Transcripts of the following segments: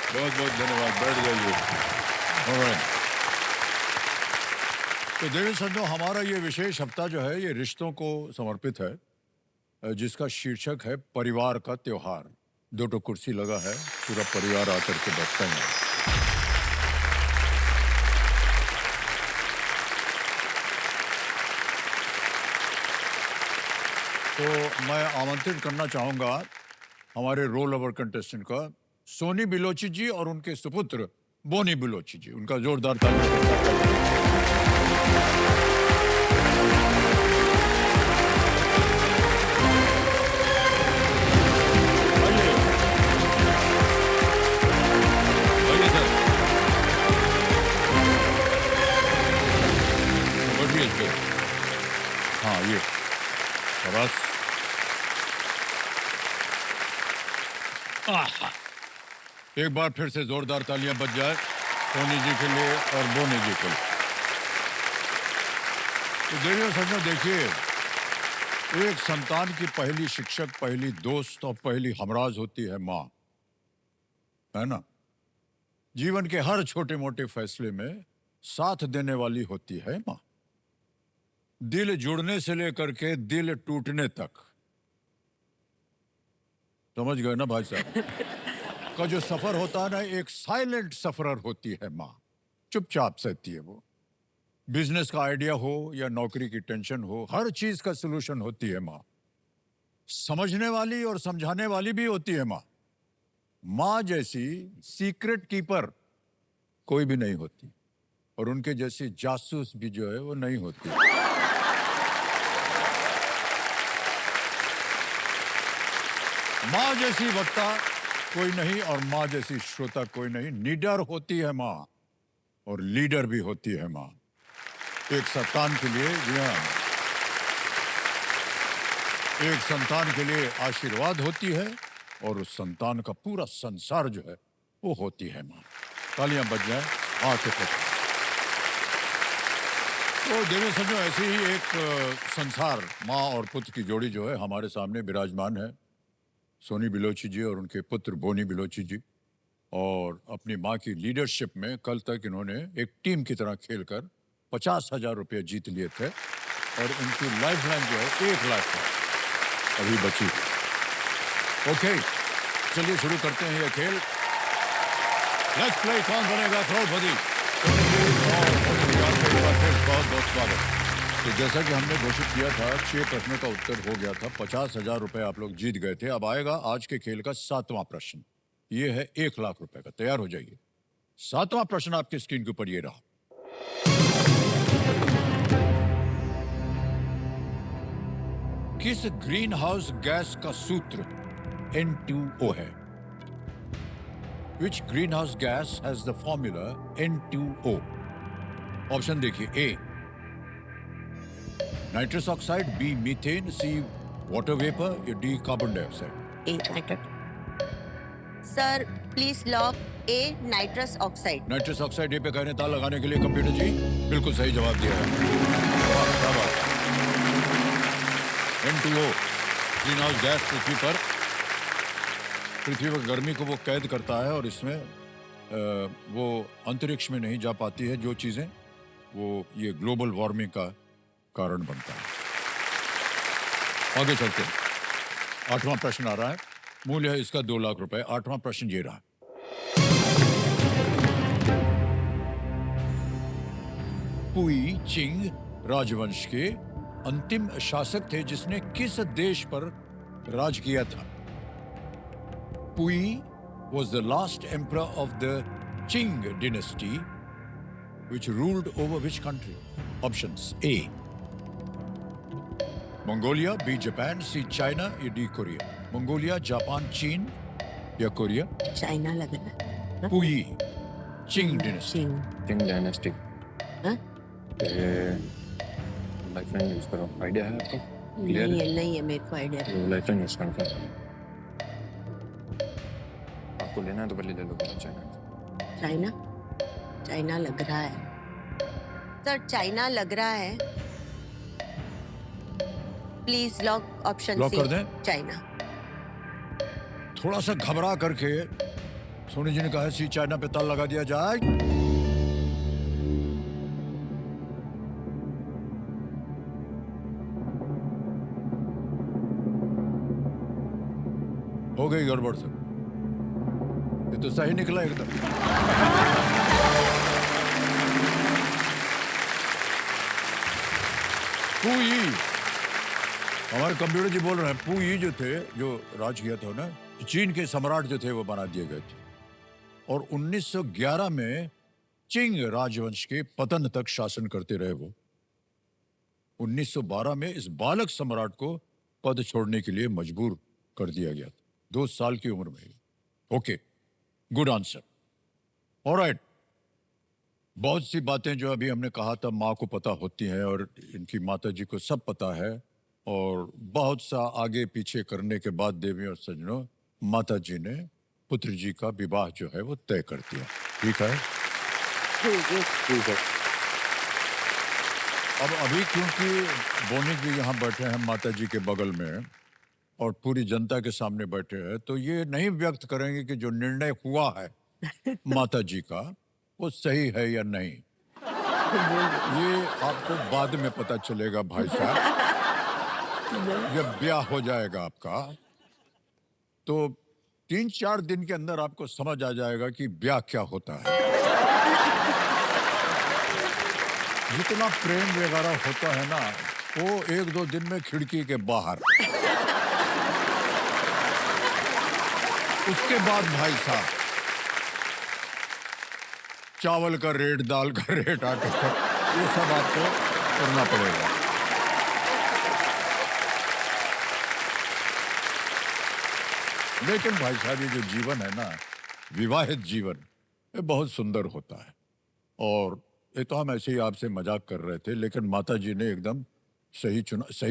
बहुत बहुत धन्यवाद, बैठ जाइए। ऑलराइट, तो देवी संतो, हमारा ये विशेष हफ्ता जो है ये रिश्तों को समर्पित है, जिसका शीर्षक है परिवार का त्योहार। दो तो कुर्सी लगा है, पूरा परिवार आकर के बैठता है। तो मैं आमंत्रित करना चाहूंगा हमारे रोल ओवर कंटेस्टेंट का, सोनी बिलोची जी और उनके सुपुत्र बोनी बिलोची जी। उनका जोरदार तालियों के साथ आइए। आइए सर, बैठिए इस पे। हाँ, ये शाबाश। आहा, एक बार फिर से जोरदार तालियां बज जाए सोनी जी के लिए और बोनी जी के लिए। तो देखिए सज्जनों, देखिए, एक संतान की पहली शिक्षक, पहली दोस्त और पहली हमराज होती है माँ, है ना। जीवन के हर छोटे मोटे फैसले में साथ देने वाली होती है माँ। दिल जुड़ने से लेकर के दिल टूटने तक, समझ गए ना भाई साहब, का जो सफर होता है ना, एक साइलेंट सफरर होती है माँ। चुपचाप सहती है वो। बिजनेस का आइडिया हो या नौकरी की टेंशन हो, हर चीज का सलूशन होती है माँ। समझने वाली और समझाने वाली भी होती है माँ। माँ जैसी सीक्रेट कीपर कोई भी नहीं होती, और उनके जैसी जासूस भी जो है वो नहीं होती। माँ जैसी वक्ता कोई नहीं और माँ जैसी श्रोता कोई नहीं। निडर होती है माँ और लीडर भी होती है माँ। एक संतान के लिए, जी हाँ, एक संतान के लिए आशीर्वाद होती है और उस संतान का पूरा संसार जो है वो होती है माँ। तालियां बज जाएं आके तक। तो देवी संजो, ऐसे ही एक संसार, माँ और पुत्र की जोड़ी जो है हमारे सामने विराजमान है। सोनी बिलोची जी और उनके पुत्र बोनी बिलोची जी, और अपनी माँ की लीडरशिप में कल तक इन्होंने एक टीम की तरह खेलकर 50,000 रुपये जीत लिए थे, और उनकी लाइफलाइन जो है 1 लाख का अभी बची। ओके, चलिए शुरू करते हैं ये खेल। लेट्स प्ले कौन बनेगा करोड़पति। बहुत बहुत स्वागत। तो जैसा कि हमने घोषित किया था, 6 प्रश्नों का उत्तर हो गया था, 50,000 रुपए आप लोग जीत गए थे। अब आएगा आज के खेल का 7वां प्रश्न, ये है 1 लाख रुपए का। तैयार हो जाइए। 7वां प्रश्न आपकी स्क्रीन के ऊपर ये रहा। किस ग्रीन हाउस गैस का सूत्र N2O है? Which greenhouse gas has the formula N2O? Option देखिए। A nitrous oxide, B methane, C water vapour या D carbon dioxide. A nitrous. Sir please lock A nitrous oxide. Nitrous oxide A पे कहने ताला लगाने के लिए computer जी बिल्कुल सही जवाब दिया है। N2O ग्रीन हाउस गैस पृथ्वी पर गर्मी को वो कैद करता है, और इसमें वो अंतरिक्ष में नहीं जा पाती है जो चीजें, वो ये ग्लोबल वार्मिंग का कारण बनता है। आगे चलते हैं। 8वां प्रश्न आ रहा है, मूल्य है इसका 2 लाख रुपए। 8वां प्रश्न ये रहा। पुई चिंग राजवंश के अंतिम शासक थे जिसने किस देश पर राज किया था? पुई was the last emperor of the Qing dynasty which ruled over which country? Options: A Mongolia, B Japan, C China या डी कोरिया। मंगोलिया, जापान, चीन या कोरिया? चाइना लग रहा है। Puyi Qing dynasty. Qing dynasty. हाँ? Lifeline use करो। Idea है आपको? नहीं है मेरे को आइडिया। लाइफलाइन यूज करो। आपको लेना है तो पहले ले लो। चाइना चाइना लग रहा है सर, चाइना लग रहा है। प्लीज लॉक ऑप्शन लॉक सी। कर दें? चाइना। थोड़ा सा घबरा करके सोनी जी ने कहा सी चाइना पे ताला लगा दिया जाए। हो गई गड़बड़ सर, ये तो सही निकला एकदम। पुई, हमारे कंप्यूटर जी बोल रहे हैं पुई जो थे, जो राज किया था ना, चीन के सम्राट जो थे वो बना दिए गए थे और 1911 में चिंग राजवंश के पतन तक शासन करते रहे वो। 1912 में इस बालक सम्राट को पद छोड़ने के लिए मजबूर कर दिया गया था, 2 साल की उम्र में। Okay, good answer. ऑलराइट, बहुत सी बातें जो अभी हमने कहा था माँ को पता होती हैं और इनकी माता जी को सब पता है, और बहुत सा आगे पीछे करने के बाद देवी और सज्जनों, माता जी ने पुत्र जी का विवाह जो है वो तय कर दिया। ठीक है, जी सर। अब अभी क्योंकि बोनी जी यहाँ बैठे हैं माता जी के बगल में और पूरी जनता के सामने बैठे हैं, तो ये नहीं व्यक्त करेंगे कि जो निर्णय हुआ है माता जी का वो सही है या नहीं। ये आपको बाद में पता चलेगा भाई साहब, जब ब्याह हो जाएगा आपका तो 3-4 दिन के अंदर आपको समझ आ जाएगा कि ब्याह क्या होता है। जितना प्रेम वगैरह होता है ना वो 1-2 दिन में खिड़की के बाहर। उसके बाद भाई साहब चावल का रेट, दाल का रेट, आटे का, ये सब आपको करना पड़ेगा। लेकिन भाई साहब ये जो जीवन है ना, विवाहित जीवन, ये बहुत सुंदर होता है। और ये तो हम ऐसे ही आपसे मजाक कर रहे थे, लेकिन माता जी ने एकदम सही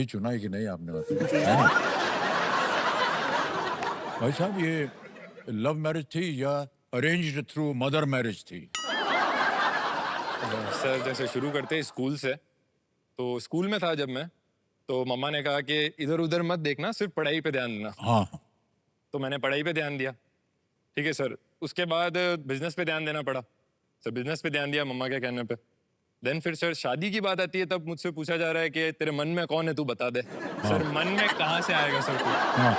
चुना है कि नहीं आपने मतलब, है ना? भाई साहब ये लव मैरिज थी या अरेंज्ड थ्रू मदर मैरिज थी? सर जैसे शुरू करते स्कूल से, तो स्कूल में था जब मैं, तो मम्मा ने कहा कि इधर उधर मत देखना, सिर्फ पढ़ाई पे ध्यान देना। हाँ, तो मैंने पढ़ाई पे ध्यान दिया, ठीक है सर। उसके बाद बिजनेस पे ध्यान देना पड़ा सर, बिजनेस पे ध्यान दिया मम्मा के कहने पे। देन फिर सर शादी की बात आती है, तब मुझसे पूछा जा रहा है कि तेरे मन में कौन है, तू बता दे। सर मन में कहाँ से आएगा सर कोई? हाँ।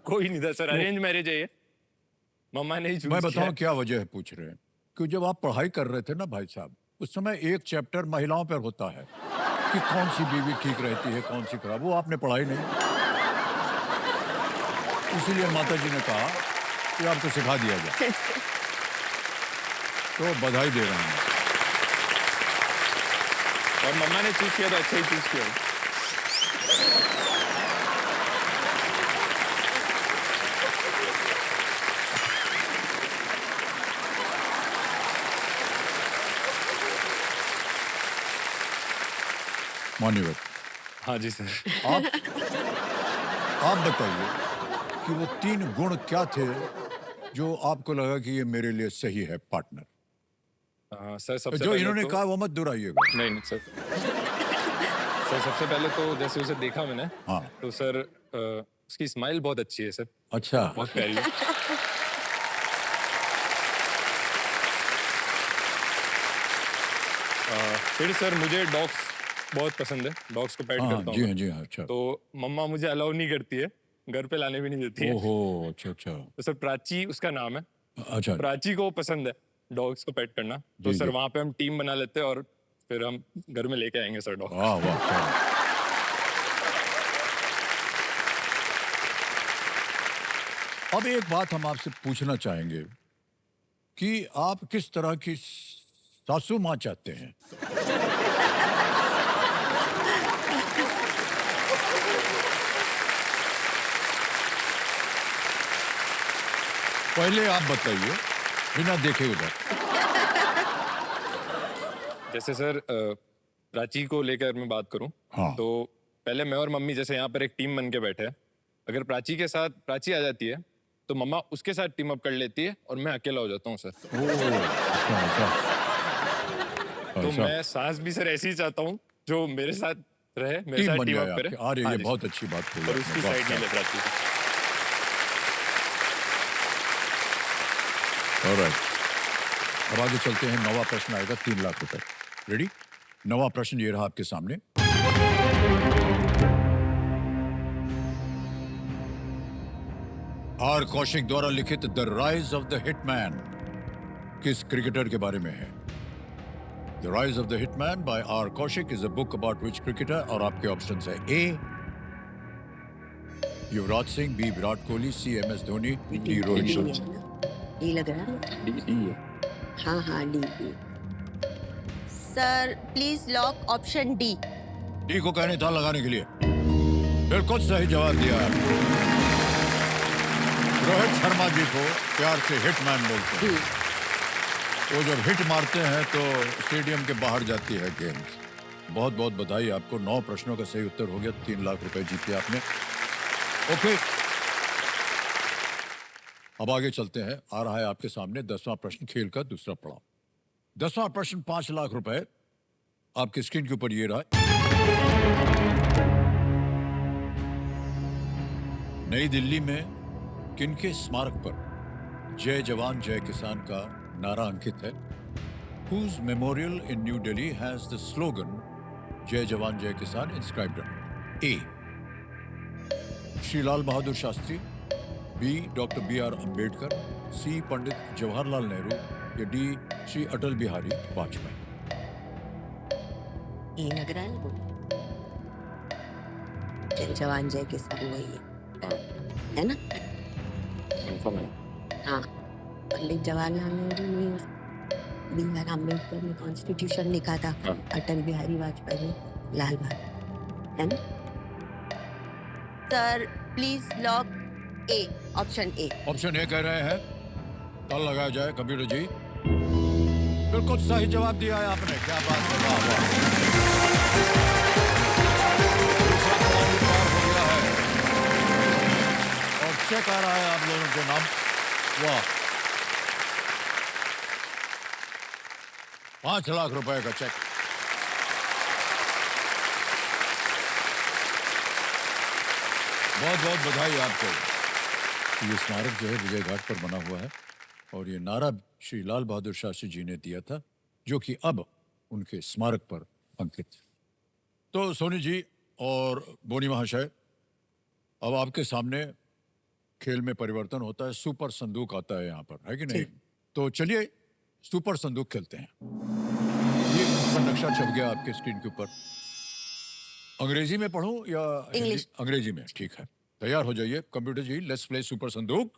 कोई नहीं था सर, अरेंज मैरिज है ये, मम्मा ने ही चूज मैं किया बताऊं है। क्या वजह है पूछ रहे हैं कि जब आप पढ़ाई कर रहे थे ना भाई साहब, उस समय एक चैप्टर महिलाओं पर होता है कि कौन सी बीवी ठीक रहती है, कौन सी खराब, वो आपने पढ़ाई नहीं। इसीलिए माता जी ने कहा कि आपको सिखा दिया जाए। तो बधाई दे रहे हैं। और मम्मा ने चूज किया तो अच्छा ही चूज किया। मान्यवर, हाँ जी सर। आप बताइए कि वो 3 गुण क्या थे जो आपको लगा कि ये मेरे लिए सही है पार्टनर? सर सबसे जो पहले इन्होंने तो, कहा वो मत दोहराइएगा। नहीं नहीं सर। सर सबसे पहले तो जैसे उसे देखा मैंने, हाँ। तो सर उसकी स्माइल बहुत अच्छी है सर, अच्छा, बहुत प्यारी है। फिर सर मुझे डॉग्स बहुत पसंद है, डॉग्स को पेट हाँ, करता हूँ जी मैं। हाँ, जी हाँ, अच्छा। तो मम्मा मुझे अलाउ नहीं करती है, घर पे लाने भी नहीं देती है। ओहो, अच्छा अच्छा तो सर प्राची उसका नाम है, अच्छा। प्राची को पसंद है डॉग्स को पेट करना, तो जी, सर जी। वहां पे हम टीम बना लेते हैं और फिर हम घर में लेके आएंगे सर डॉग। वाह वाह, क्या बात। अब एक बात हम आपसे पूछना चाहेंगे कि आप किस तरह की सासू माँ चाहते हैं? पहले आप बताइए, बिना देखे उधर। जैसे सर प्राची को लेकर मैं बात करूं, हाँ। तो पहले मैं और मम्मी जैसे यहाँ पर एक टीम बन के बैठे हैं। अगर प्राची के साथ प्राची आ जाती है तो मम्मा उसके साथ टीम अप कर लेती है और मैं अकेला हो जाता हूँ सर। ओह, अच्छा ऐसा। तो ऐसा मैं सास भी सर ऐसी ही चाहता हूँ जो मेरे साथ रहे, मेरे टीम साथ बन टीम जाए अप करे। आपके। अरे हाँ ये जी बहुत सर। अच्छी बात कही और आपने, उसकी वाह, साइड क्या नहीं ले प्राची को। ऑलराइट, अब आगे चलते हैं। नवा प्रश्न आएगा 3 लाख रुपए। रेडी? नवा प्रश्न ये रहा आपके सामने। आर कौशिक द्वारा लिखित the rise of the Hitman किस क्रिकेटर के बारे में है? The rise of the Hitman by R Kaushik is a book about which cricketer? और आपके ऑप्शंस है A Yuvraj Singh, B Virat Kohli, C M S Dhoni, D Rohit Sharma. D लग रहा है। डी है। हाँ हाँ D D. Sir please lock option D. D को कहने था लगाने के लिए। बिल्कुल सही जवाब दिया आपने। रोहित शर्मा जी को प्यार से हिटमैन बोलते हैं। वो जब हिट मारते हैं तो स्टेडियम के बाहर जाती है गेंद। बहुत बहुत बधाई आपको। 9 प्रश्नों का सही उत्तर हो गया। 3 लाख रुपए जीते आपने। ओके, अब आगे चलते हैं। आ रहा है आपके सामने 10वां प्रश्न, खेल का दूसरा पड़ाव। 10वां प्रश्न 5 लाख रुपए आपकी स्क्रीन के ऊपर ये रहा। नई दिल्ली में किनके स्मारक पर जय जवान जय किसान का नारा अंकित है? Whose memorial in New Delhi has the slogan जय जवान जय किसान inscribed on it? A. Shri Lal Bahadur Shastri, B doctor B.R. Ambedkar, C Pandit Jawaharlal Nehru या डी श्री अटल बिहारी वाजपेयी। ये लग रहा है वो। जय जवान जय किसान वही है ना? कंफर्म है। हाँ, पंडित जवाहरलाल नेहरू ने B.R. अम्बेडकर ने कॉन्स्टिट्यूशन लिखा था। हाँ। अटल बिहारी वाजपेयी ने लाल बहादुर, है ना? Sir please lock A, option A. Option A कह रहे हैं, ताल लगाया जाए कंप्यूटर जी। बिल्कुल सही जवाब दिया है आपने। क्या बात है, वाह वाह। दूसरा पड़ाव पार हो गया है और चेक आ रहा है आप लोगों के नाम। वाह, 5 लाख रुपए का चेक। बहुत बहुत बधाई आपको। ये स्मारक जो है विजय घाट पर बना हुआ है और ये नारा श्री लाल बहादुर शास्त्री जी ने दिया था, जो कि अब उनके स्मारक पर अंकित है। तो सोनी जी और बोनी महाशय, अब आपके सामने खेल में परिवर्तन होता है। सुपर संदूक आता है यहाँ पर, है कि नहीं? तो चलिए सुपर संदूक खेलते हैं। ये इसका नक्शा छप गया आपके स्क्रीन के ऊपर। अंग्रेजी में पढ़ूं या इंग्लिश? अंग्रेजी में, ठीक है। तैयार हो जाइए computer ji, let's play super Sandook.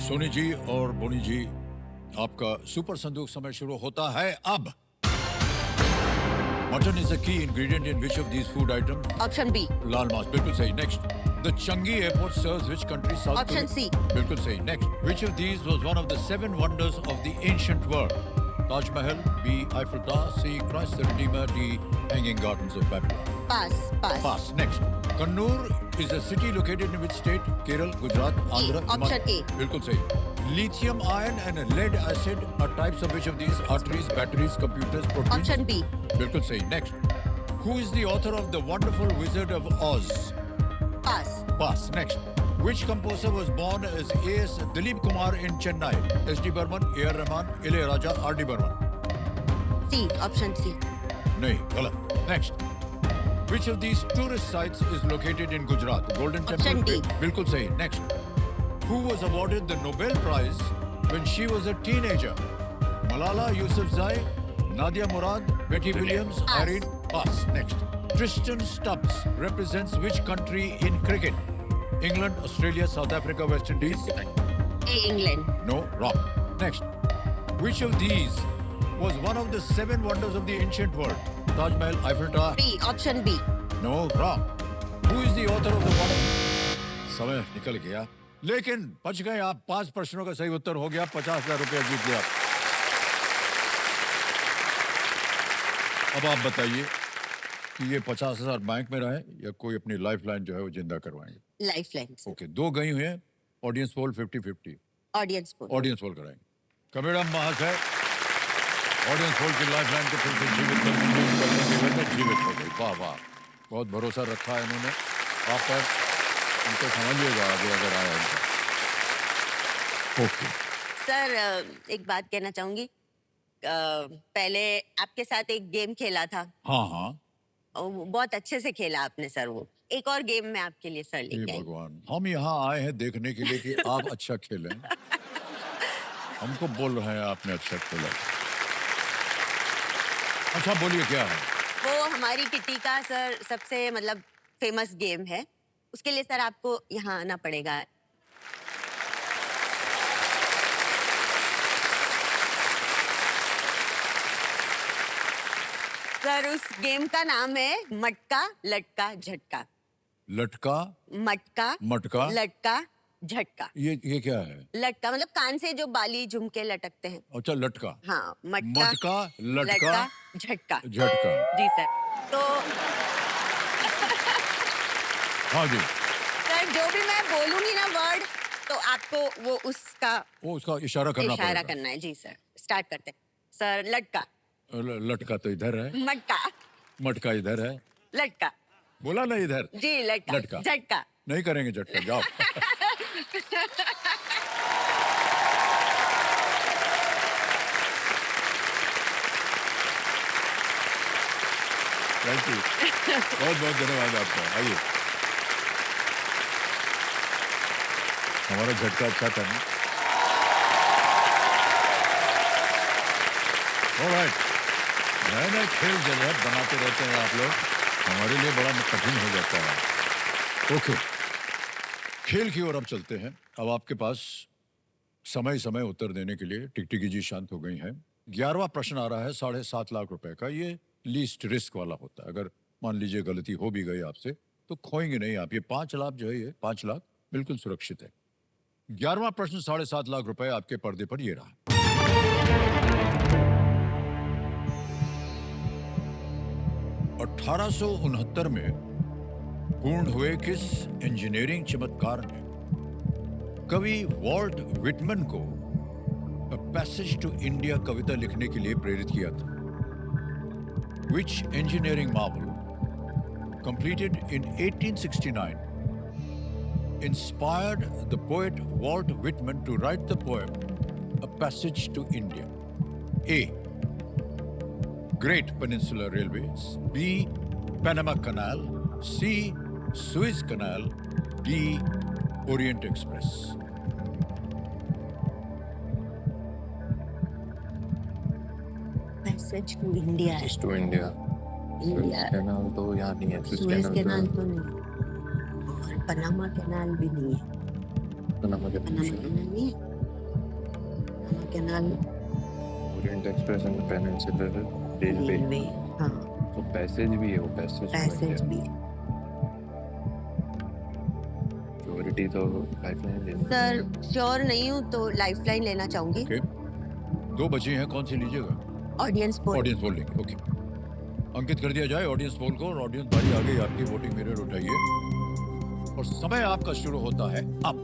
Sony जी और बोनी जी, आपका सुपर संदूक समय शुरू होता है अब। Mutton is the key ingredient in which of these food item? Option B. लाल मांस, बिल्कुल सही। Next, the Changi airport serves which country? South option C. बिल्कुल सही। Next, which of these was one of the 7 wonders of the ancient world? Taj Mahal, B Eiffel tower, C Christ the Redeemer, D hanging gardens of Babylon. Pass pass. Pass. Next, Kannur is a city located in which state? Kerala, Gujarat, Andhra, option A. बिल्कुल सही। Lithium ion and lead acid are types of which of these? Arteries, batteries, computers, proteins? Option B. बिल्कुल सही। Next, who is the author of The Wonderful Wizard of Oz? Pass. Pass. Next, which composer was born as A.S. Dilip Kumar in Chennai? S.D. Burman, A.R. Rahman, Ilayaraja, R.D. Burman? C, option C. नहीं, गलत। Next, which of these tourist sites is located in Gujarat? Golden Option Temple. D. बिल्कुल सही। Next, who was awarded the Nobel Prize when she was a teenager? Malala Yousafzai, Nadia Murad, Betty Williams, Pass. Irene? Pass. Next, Tristan Stubbs represents which country in cricket? England, Australia, South Africa, West Indies? A, England. No, wrong. Next, which of these was one of the 7 wonders of the ancient world? Taj Mahal, Eiffel Tower? B, option B. No, wrong. Who is the author of the one? समय निकल गया, लेकिन बच गए आप। 5 प्रश्नों का सही उत्तर हो गया। 50,000 रुपया जीत गया। अब आप बताइए कि ये 50,000 बैंक में रहे या कोई अपनी लाइफ लाइन जो है वो जिंदा करवाएंगे? Life line. ओके, 2 गई हुई हैं। Audience poll 50-50। Audience poll. Audience poll कराएंगे। कमेड़ा महाशय, ऑडियंस पोल की लाइफ लाइन को फिर से जीवित कर जीवित हो गई। वाह वाह, बहुत भरोसा रखा है इन्होंने आप पर। उनको समझिएगा आगे अगर आया उनका। ओके। सर एक बात कहना चाहूंगी, पहले आपके साथ एक गेम खेला था, हाँ हाँ। वो बहुत अच्छे से खेला आपने सर। वो एक और गेम मैं आपके लिए सर हे लेके आई। भगवान, हम यहाँ आए हैं देखने के लिए कि आप अच्छा खेलें। हमको बोल रहे हैं आपने अच्छा खेला। अच्छा बोलिए क्या है? वो हमारी किटी का सर सबसे मतलब फेमस गेम है, उसके लिए सर आपको यहाँ आना पड़ेगा। सर उस गेम का नाम है मटका लटका झटका। लटका मटका मटका लटका झटका। ये क्या है? लटका मतलब कान से जो बाली झुमके लटकते हैं। अच्छा लटका। हाँ, मटका मटका लटका झटका। झटका। जी सर। तो हाँ जी। सर जो भी मैं बोलूंगी ना वर्ड, तो आपको वो उसका इशारा करना इशारा पड़ेगा। करना है। जी सर, स्टार्ट करते हैं। सर लटका। लटका तो इधर है, मटका मटका इधर है। लटका। बोला ना इधर। जी लटका लटका। झटका। नहीं करेंगे झटका, जाओ। थैंक यू, बहुत बहुत धन्यवाद आपका। आइए, हमारा झटका अच्छा था ना। ऑलराइट, नए नए खेल जगह बनाते रहते हैं आप लोग, हमारे लिए बड़ा कठिन हो जाता है। ओके, खेल की ओर अब चलते हैं। अब आपके पास समय समय उत्तर देने के लिए टिकटिकी जी शांत हो गई हैं। 11वां प्रश्न आ रहा है 7.5 लाख रुपए का। ये लीस्ट रिस्क वाला होता है। अगर मान लीजिए गलती हो भी गई आपसे तो खोएंगे नहीं आप। ये 5 लाख जो है, ये 5 लाख बिल्कुल सुरक्षित है। 11वां प्रश्न 7.5 लाख रुपए आपके पर्दे पर ये रहा। 1869 में पूर्ण हुए किस इंजीनियरिंग चमत्कार ने कवि वॉल्ट विटमन को पैसेज टू इंडिया कविता लिखने के लिए प्रेरित किया था? Which engineering marvel, completed in 1869, inspired the poet Walt Whitman to write the poem A Passage to India? A. Great Peninsular Railways. B. Panama Canal. C. Suez Canal. D. Orient Express. Message to India है। To India. India canal तो यहाँ नहीं है। Suez canal तो नहीं, और Panama canal भी नहीं है। पनामा पनामा कैनाल नहीं है। Panama canal Orient express and peninsular railway. Railway, हाँ तो पैसेज भी है, वो पैसेज पैसेज भी है। श्योरिटी तो लाइफलाइन लेना। सर श्योर नहीं हूँ तो लाइफलाइन लेना चाहूंगी। ओके, 2 बची हैं, कौन सी लीजिएगा? Audience poll. ऑडियंस पोल लेंगे। ओके, अंकित कर दिया जाए ऑडियंस पोल को। और ऑडियंस बारी आ गई आपकी। वोटिंग मिरर उठाइए और समय आपका शुरू होता है अब।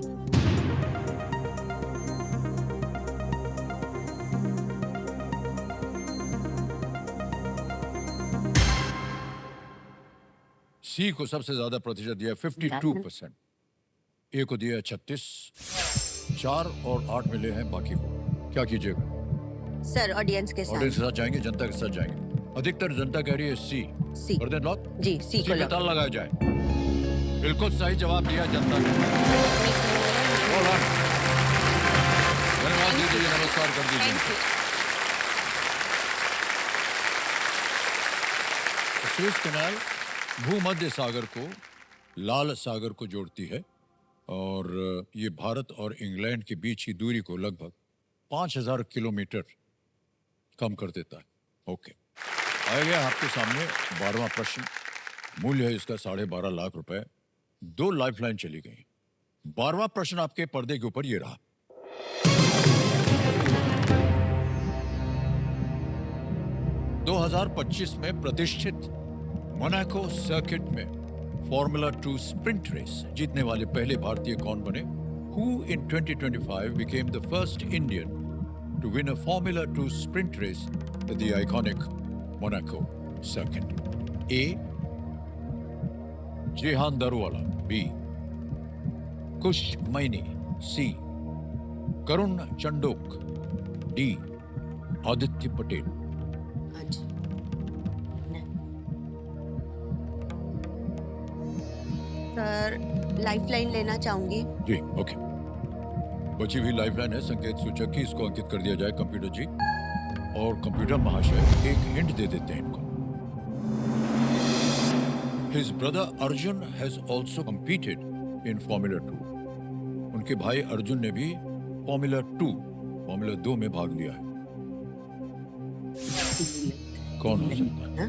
सी को सबसे ज्यादा प्रतिशत दिया 52%, ए को दिया 36, 4 और 8 मिले हैं बाकी को। क्या कीजिएगा? सर ऑडियंस के साथ। ऑडियंस के साथ जाएंगे, जनता के साथ जाएंगे। अधिकतर जनता कह रही है सी। सी। कर दें लॉक? जी सी को पे लॉक। ताला लगाया जाए। बिल्कुल सही जवाब दिया जनता ने। Alright. धन्यवाद दीजिए, नमस्कार कर दीजिए। Thank you. सुएज कैनाल भूमध्य सागर को लाल सागर को जोड़ती है और ये भारत और इंग्लैंड के बीच की दूरी को लगभग 5000 किलोमीटर कम कर देता है। ओके, आ गया आपके सामने 12वां प्रश्न। मूल्य है इसका 12.5 लाख रुपए। 2 लाइफलाइन चली गई। 12वां प्रश्न आपके पर्दे के ऊपर ये रहा। (2025) में प्रतिष्ठित मोनाको सर्किट में फॉर्मूला 2 स्प्रिंट रेस जीतने वाले पहले भारतीय कौन बने? Who in 2025 became the first Indian to win a Formula 2 sprint race at the iconic Monaco circuit? A. Jehan Darwala. B. Kush Maini, C Karun Chandhok, D Aditya Patel. हाँ जी। सर लाइफलाइन लेना चाहूंगी। जी ओके, बची हुई लाइफलाइन है संकेत सूचक की, इसको अंकित कर दिया जाए कंप्यूटर जी। और कंप्यूटर महाशय एक हिंट दे देते हैं इनको। His brother Arjun has also competed in Formula 2. उनके भाई अर्जुन ने भी फॉर्मूला 2 में भाग लिया है। कौन हो सकता है? हाँ?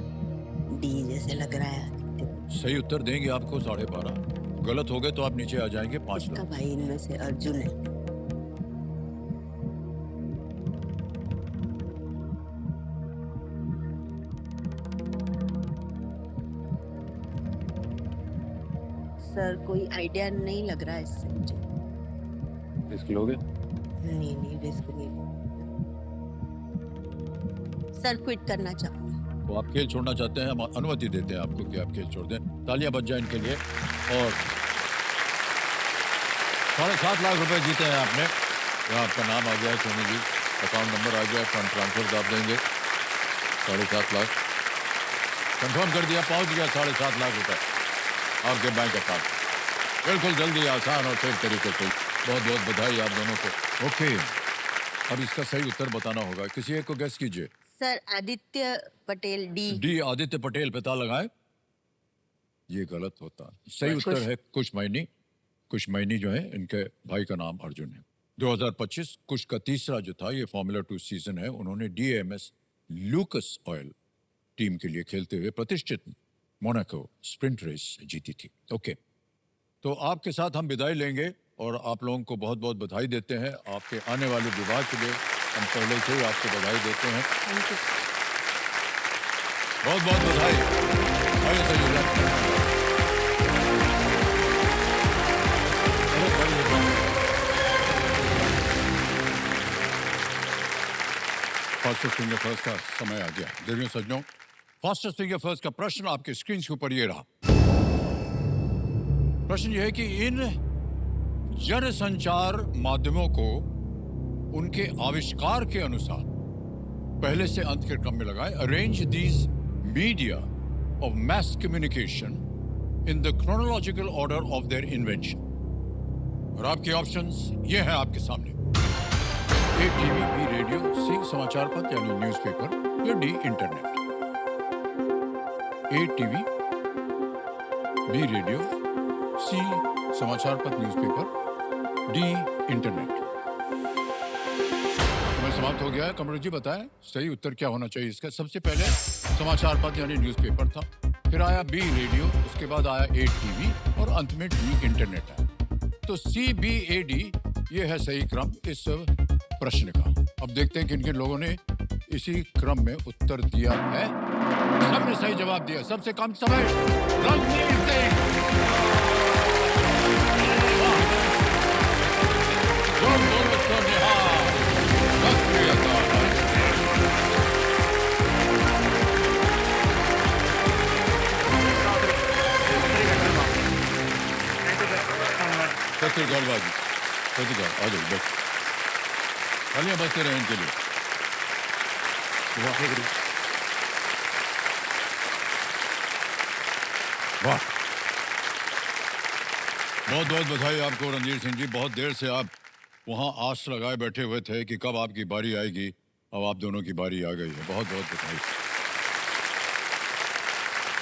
डी जैसे लग रहा है। सही उत्तर देंगे आपको 12.5, गलत हो गए तो आप नीचे आ जाएंगे 5 उसका लाख। भाई इनमें से अर्जुन है। सर कोई आइडिया नहीं लग रहा है इससे मुझे। रिस्क लोगे? नहीं नहीं, रिस्क नहीं। सर क्विट करना चाहूंगी। तो आप खेल छोड़ना चाहते हैं, हम अनुमति देते हैं आपको कि आप खेल छोड़ दें। तालियां बज जाए इनके लिए। और 7.5 लाख रुपए जीते हैं आपने। यहाँ आपका नाम आ गया है सोनी जी, अकाउंट नंबर आ गया, फंड ट्रांसफर आप देंगे 7.5 लाख कंफर्म कर दिया, पहुंच गया 7.5 लाख रुपए आपके बैंक अकाउंट। बिल्कुल जल्दी, आसान और सही तरीके से। बहुत बहुत बधाई आप दोनों को। ओके, अब इसका सही उत्तर बताना होगा, किसी एक को गेस कीजिए। Sir Aditya Patel, D. आदित्य पटेल, पता लगाए। ये गलत होता, सही उत्तर है कुश मैनी। कुश मैनी जो है इनके भाई का नाम अर्जुन है। 2025 कुश का तीसरा जो था ये फॉर्मूला 2 सीजन है, उन्होंने DAMS लूकस ऑयल टीम के लिए खेलते हुए प्रतिष्ठित मोनाको स्प्रिंट रेस जीती थी। ओके, तो आपके साथ हम विदाई लेंगे और आप लोगों को बहुत बहुत बधाई देते हैं आपके आने वाले विवाह के लिए। हम पहले से ही आपको बधाई देते हैं, थैंक यू। बहुत बहुत बधाई। आइए सही हो जाए। फास्टेस्ट फिंगर फर्स्ट का समय आ गया। देखिए सज्जनों, फास्टेस्ट फिंगर फर्स्ट का प्रश्न आपके स्क्रीन के ऊपर ये रहा। प्रश्न ये है कि इन जनसंचार माध्यमों को उनके आविष्कार के अनुसार पहले से अंत के क्रम में लगाए। Arrange these media of mass communication in the chronological order of their invention. और आपके ऑप्शंस ये हैं आपके सामने। A TV, B radio, C समाचार पत्र यानी न्यूज़पेपर, या D internet. A TV, B radio, C समाचार पत्र न्यूज़पेपर, D इंटरनेट। समय समाप्त हो गया है। कमर जी बताएं सही उत्तर क्या होना चाहिए इसका। सबसे पहले समाचार पत्र यानी न्यूज़पेपर था, फिर आया B रेडियो, उसके बाद आया A TV और अंत में D इंटरनेट आया। तो CBAD ये है सही क्रम इस प्रश्न का। अब देखते हैं कि इनके लोगों ने इसी क्रम में उत्तर दिया है। सबने सही जवाब दिया। सबसे कम समय रणवीर सिंह। जोर बच्चों ने हाँ, बस ये था। पत्रकारबाजी, पत्रकार आ जाओ बस, तालियां बजते रहे इनके लिए। वाह, बहुत बहुत बधाई आपको रणधीर सिंह जी। बहुत देर से आप वहां आस लगाए बैठे हुए थे कि कब आपकी बारी आएगी। अब आप दोनों की बारी आ गई है। बहुत बहुत बधाई।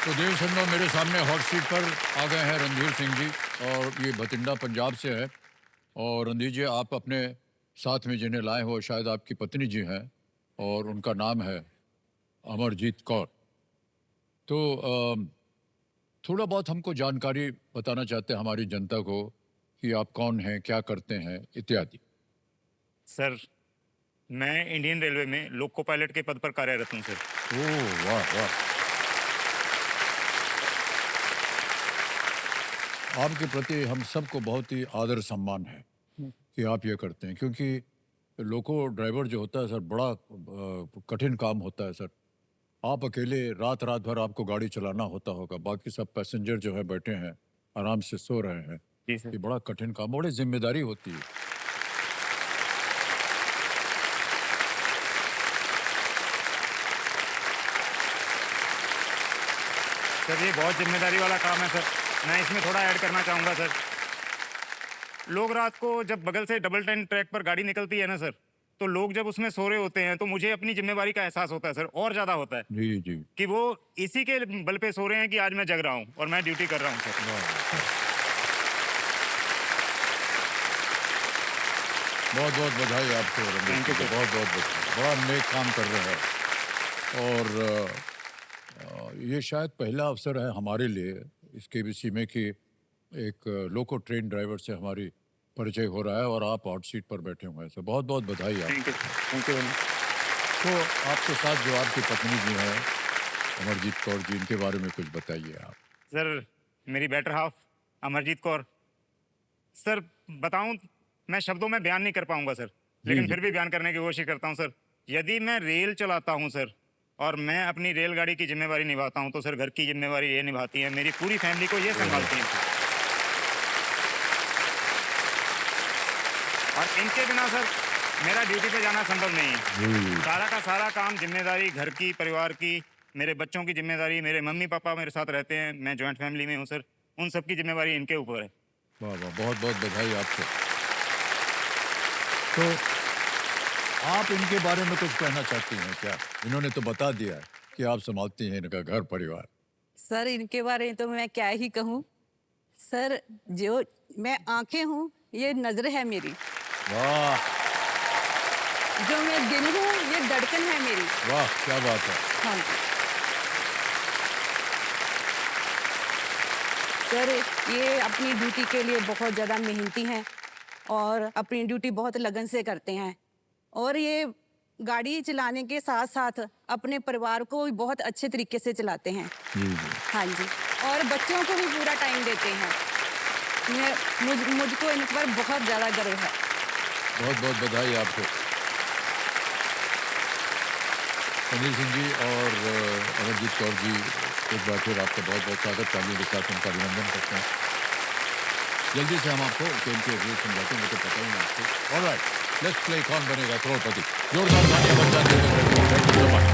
तो देव संगम मेरे सामने हॉट सीट पर आ गए हैं रणधीर सिंह जी, और ये भटिंडा पंजाब से है। और रणधीर जी, आप अपने साथ में जिन्हें लाए हो शायद आपकी पत्नी जी हैं, और उनका नाम है अमरजीत कौर। तो थोड़ा बहुत हमको जानकारी बताना चाहते हैं हमारी जनता को कि आप कौन हैं, क्या करते हैं इत्यादि। सर, मैं इंडियन रेलवे में लोको पायलट के पद पर कार्यरत हूँ सर। ओह वाह वाह, आपके प्रति हम सबको बहुत ही आदर सम्मान है कि आप ये करते हैं, क्योंकि लोको ड्राइवर जो होता है सर बड़ा कठिन काम होता है सर। आप अकेले रात भर आपको गाड़ी चलाना होता होगा, बाकी सब पैसेंजर जो है बैठे हैं आराम से सो रहे हैं, जी सर। ये बड़ा कठिन काम, बड़ी जिम्मेदारी होती है। सर ये बहुत जिम्मेदारी वाला काम है सर। मैं इसमें थोड़ा ऐड करना चाहूँगा सर। लोग रात को जब बगल से डबल टेन ट्रैक पर गाड़ी निकलती है ना सर, तो लोग जब उसमें सो रहे होते हैं तो मुझे अपनी जिम्मेवारी का एहसास होता है सर, और ज़्यादा होता है जी जी। कि वो इसी के बल पे सो रहे हैं कि आज मैं जग रहा हूँ और मैं ड्यूटी कर रहा हूँ सर। बहुत बहुत बधाई आपको Ramesh Thank you, ji, sir. बहुत बहुत बधाई, बड़ा नेक काम कर रहे हैं। और ये शायद पहला अवसर है हमारे लिए इस केबीसी में कि एक लोको ट्रेन ड्राइवर से हमारी परिचय हो रहा है और आप हॉट सीट पर बैठे हुए हैं। सर बहुत बहुत बधाई आप। Thank you, thank you. तो आपके साथ जो आपकी पत्नी जी हैं अमरजीत कौर जी, इनके बारे में कुछ बताइए आप। सर मेरी better half Amarjeet Kaur, sir बताऊं मैं शब्दों में बयान नहीं कर पाऊंगा सर, लेकिन जी। फिर भी बयान करने की कोशिश करता हूं सर। यदि मैं रेल चलाता हूं सर और मैं अपनी रेलगाड़ी की जिम्मेवारी निभाता हूं तो सर घर की जिम्मेवारी ये निभाती है, मेरी पूरी फैमिली को ये संभालती हैं। और इनके बिना सर मेरा ड्यूटी पे जाना संभव नहीं है। सारा का सारा काम जिम्मेदारी घर की, परिवार की, मेरे बच्चों की जिम्मेदारी, मेरे मम्मी पापा मेरे साथ रहते हैं, मैं जॉइंट फैमिली में हूँ सर, उन सब की जिम्मेवारी इनके ऊपर है। वाह वाह, बहुत बहुत बधाई आपको। तो आप इनके बारे में कुछ कहना चाहती हैं क्या? इन्होंने तो बता दिया है कि आप संभालती हैं इनका घर परिवार। सर इनके बारे में तो मैं क्या ही कहूँ सर, जो मैं आंखें हूँ ये नजर है मेरी, वाह जो मैं दिल हूँ ये धड़कन है मेरी। वाह, क्या बात है। हाँ जी सर, ये अपनी ड्यूटी के लिए बहुत ज़्यादा मेहनती हैं और अपनी ड्यूटी बहुत लगन से करते हैं, और ये गाड़ी चलाने के साथ साथ अपने परिवार को भी बहुत अच्छे तरीके से चलाते हैं। जी जी। हाँ जी, और बच्चों को भी पूरा टाइम देते हैं। मुझको इन पर बहुत ज़्यादा गर्व है। बहुत बहुत बधाई आपको। अनिल सिंह जी और अमरजीत कौर जी, एक बार फिर आपका बहुत बहुत स्वागत, तालियों के साथ उनका अभिनंदन करते हैं। जल्दी से हम आपको गेम के रूल समझाते हैं, मुझे पता ही नहीं आपको। ऑलराइट, लेट्स प्ले कौन बनेगा करोड़पति। जोरदार तालियां बन जाती हैं। Thank you so much.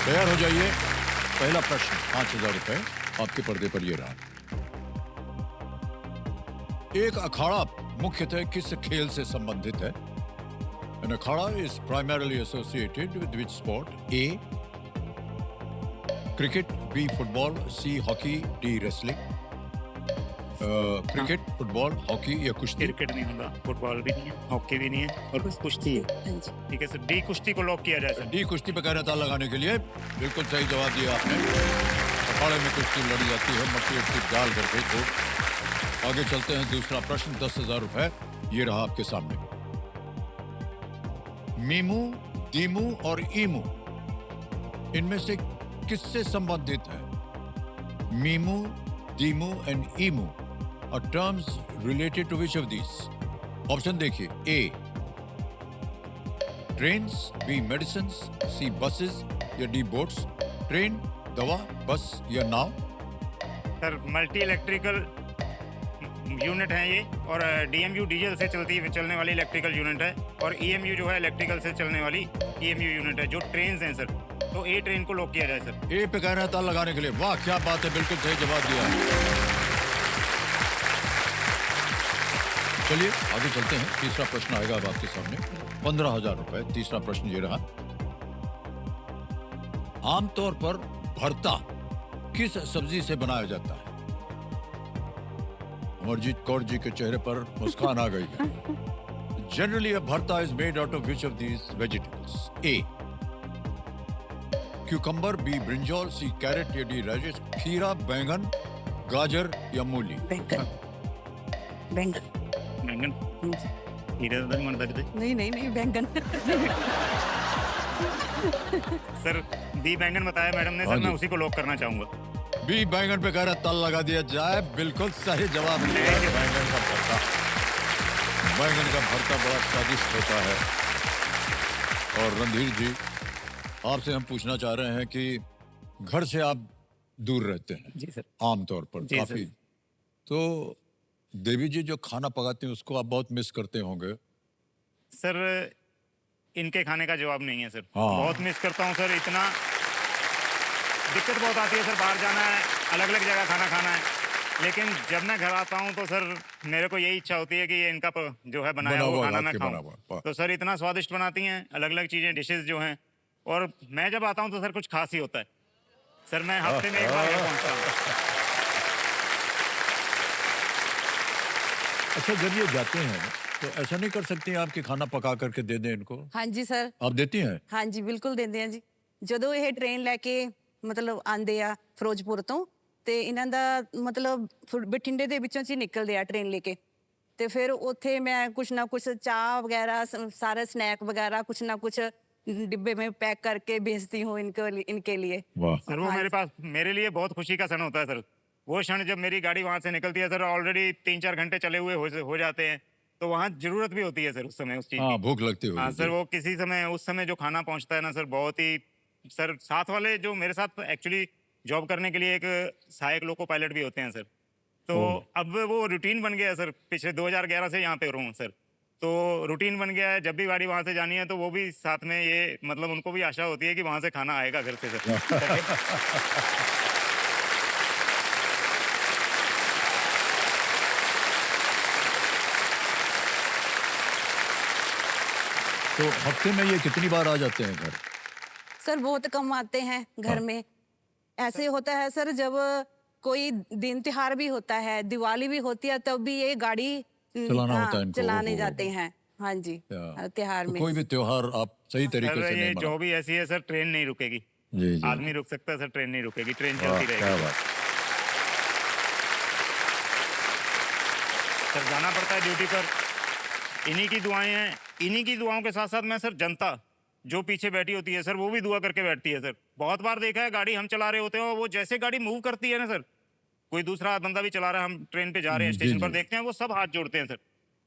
तैयार हो जाइए। पहला प्रश्न 5,000 रुपए आपके पर्दे पर ये रहा। एक अखाड़ा मुख्यतः किस खेल से संबंधित है? An akhada is primarily associated with which sport? A. Cricket, B. Football, C. Hockey, D. Wrestling. Cricket, football, hockey या कुश्ती? क्रिकेट नहीं होगा, फुटबॉल भी नहीं है, हॉकी भी नहीं है, और बस कुश्ती है। हाँ जी। ठीक है सर, डी कुश्ती को लॉक किया जाए सर। डी कुश्ती पे कहना ताला लगाने के लिए बिल्कुल सही जवाब दिया आपने। अखाड़े में कुश्ती लड़ी जाती है मट्टी वट्टी डाल करके। तो आगे चलते हैं। दूसरा प्रश्न 10,000 रुपए ये रहा आपके सामने। मीमू, दीमू और ईमू इनमें से किससे संबंधित है? MEMU, DEMU and EMU are terms related to which of these? Option देखिए। A. Trains, B. Medicines, C. Buses या D. बोट्स। ट्रेन, दवा, बस या नाव? सर मल्टी इलेक्ट्रिकल यूनिट है ये, और डीएमयू डीजल से चलने वाली इलेक्ट्रिकल यूनिट है, और ईएमयू जो है इलेक्ट्रिकल से चलने वाली ईएमयू यूनिट है, जो ट्रेन हैं सर। तो ए ट्रेन को लॉक किया जाए सर। ए पे कहना है ताला लगाने के लिए। वाह क्या बात है, बिल्कुल सही जवाब दिया। चलिए आगे चलते हैं। तीसरा प्रश्न आएगा अब आपके सामने। 15,000 रुपए। तीसरा प्रश्न ये रहा। आमतौर पर भरता किस सब्जी से बनाया जाता है? अमरजीत कौर जी के चेहरे पर मुस्कान आ गई है। Generally a bharta is made out of which of these vegetables? A. Cucumber, B. Brinjal, C. Carrot या डी. रेडिश। खीरा, बैंगन, गाजर या मूली? बैंगन। बैंगन। बैंगन मन दर्द नहीं नहीं नहीं, बैंगन। सर बी बैंगन बताया मैडम ने हाँ सर, जी। मैं उसी को लॉक करना चाहूंगा। बी बैंगन पे कह रहा ताला लगा दिया जाए। बिल्कुल सही जवाब दिया। बैंगन का भरता। बैंगन का भरता बड़ा स्वादिष्ट होता है। और रणधीर जी, आपसे हम पूछना चाह रहे हैं कि घर से आप दूर रहते हैं जी सर। आमतौर पर जी सर। काफी, तो देवी जी जो खाना पकाती हैं उसको आप बहुत मिस करते होंगे। सर इनके खाने का जवाब नहीं है सर। हाँ। बहुत मिस करता हूँ सर। इतना दिक्कत बहुत आती है सर, बाहर जाना है, अलग अलग जगह खाना खाना है, लेकिन जब मैं घर आता हूँ तो सर मेरे को यही इच्छा होती है कि ये इनका जो है बनाया बना हुआ हुआ खाना रात मैं के बना हुआ, खाऊं। वाह। तो सर इतना स्वादिष्ट बनाती हैं, अलग अलग चीज़ें, डिशेस जो हैं, और मैं जब आता हूँ तो सर कुछ खास ही होता है सर। मैं हफ्ते में एक बार यहाँ पहुँचता हूँ। अच्छा, जब ये जाते हैं तो ऐसा नहीं कर सकती हैं आपकी खाना पका करके दे दें इनको? हाँ जी सर। आप देती हैं? हाँ जी ਬਿਲਕੁਲ ਦਿੰਦੇ ਆ ਜੀ। ਜਦੋਂ ਇਹ ਟ੍ਰੇਨ ਲੈ ਕੇ ਮਤਲਬ ਆਂਦੇ ਆ ਫਿਰੋਜ਼ਪੁਰ ਤੋਂ, ਤੇ ਇਹਨਾਂ ਦਾ ਮਤਲਬ ਬਠਿੰਡੇ ਦੇ ਵਿੱਚੋਂ ਚ ਹੀ ਨਿਕਲਦੇ ਆ ਟ੍ਰੇਨ ਲੈ ਕੇ, ਤੇ ਫਿਰ ਉੱਥੇ ਮੈਂ ਕੁਛ ਨਾ ਕੁਛ ਚਾਹ वगैरह सारे स्नैक वगैरह कुछ ना कुछ डिब्बे में पैक करके भेजती हूँ इनके लिए। वाह। सर वो मेरे पास, मेरे लिए बहुत खुशी का क्षण होता है सर। वो क्षण जब मेरी गाड़ी वहाँ से निकलती है सर, ऑलरेडी 3-4 घंटे चले हुए हो जाते हैं, तो वहाँ जरूरत भी होती है सर उस समय उस चीज़ हाँ, की। भूख लगती हाँ होगी सर, जी। वो किसी समय उस समय जो खाना पहुँचता है ना सर, बहुत ही सर, साथ वाले जो मेरे साथ एक्चुअली जॉब करने के लिए एक सहायक लोको पायलट भी होते हैं सर, तो अब वो रूटीन बन गया है सर। पिछले 2011 से यहाँ पे रहा हूँ सर, तो रूटीन बन गया है। जब भी गाड़ी वहाँ से जानी है तो वो भी साथ में, ये मतलब उनको भी आशा होती है कि वहाँ से खाना आएगा घर से सर। तो हफ्ते में ये कितनी बार आ जाते हैं घर? सर बहुत कम आते हैं घर में। ऐसे होता है सर, जब कोई दिन त्योहार भी होता है, दिवाली भी होती है, तब भी ये गाड़ी चलाना होता है इनको। चलाने ओहो। जाते हैं। हाँ जी, या। त्योहार तो में। कोई भी त्योहार आप सही तरीके सर से ये नहीं जो मना। भी ऐसी है सर, ट्रेन नहीं रुकेगी। जी जी। आदमी रुक सकता है सर, ट्रेन नहीं रुकेगी, ट्रेन वाह, चलती क्या रहेगी। बात। सर जाना पड़ता है ड्यूटी पर, इन्हीं की दुआएं हैं। इन्हीं की दुआओं के साथ साथ मैं सर, जनता जो पीछे बैठी होती है सर, वो भी दुआ करके बैठती है सर। बहुत बार देखा है, गाड़ी हम चला रहे होते हैं और वो जैसे गाड़ी मूव करती है ना सर, कोई दूसरा बंदा भी चला रहा है, हम ट्रेन पे जा रहे हैं, जी, स्टेशन पर जी। देखते हैं, वो सब हाथ जोड़ते हैं सर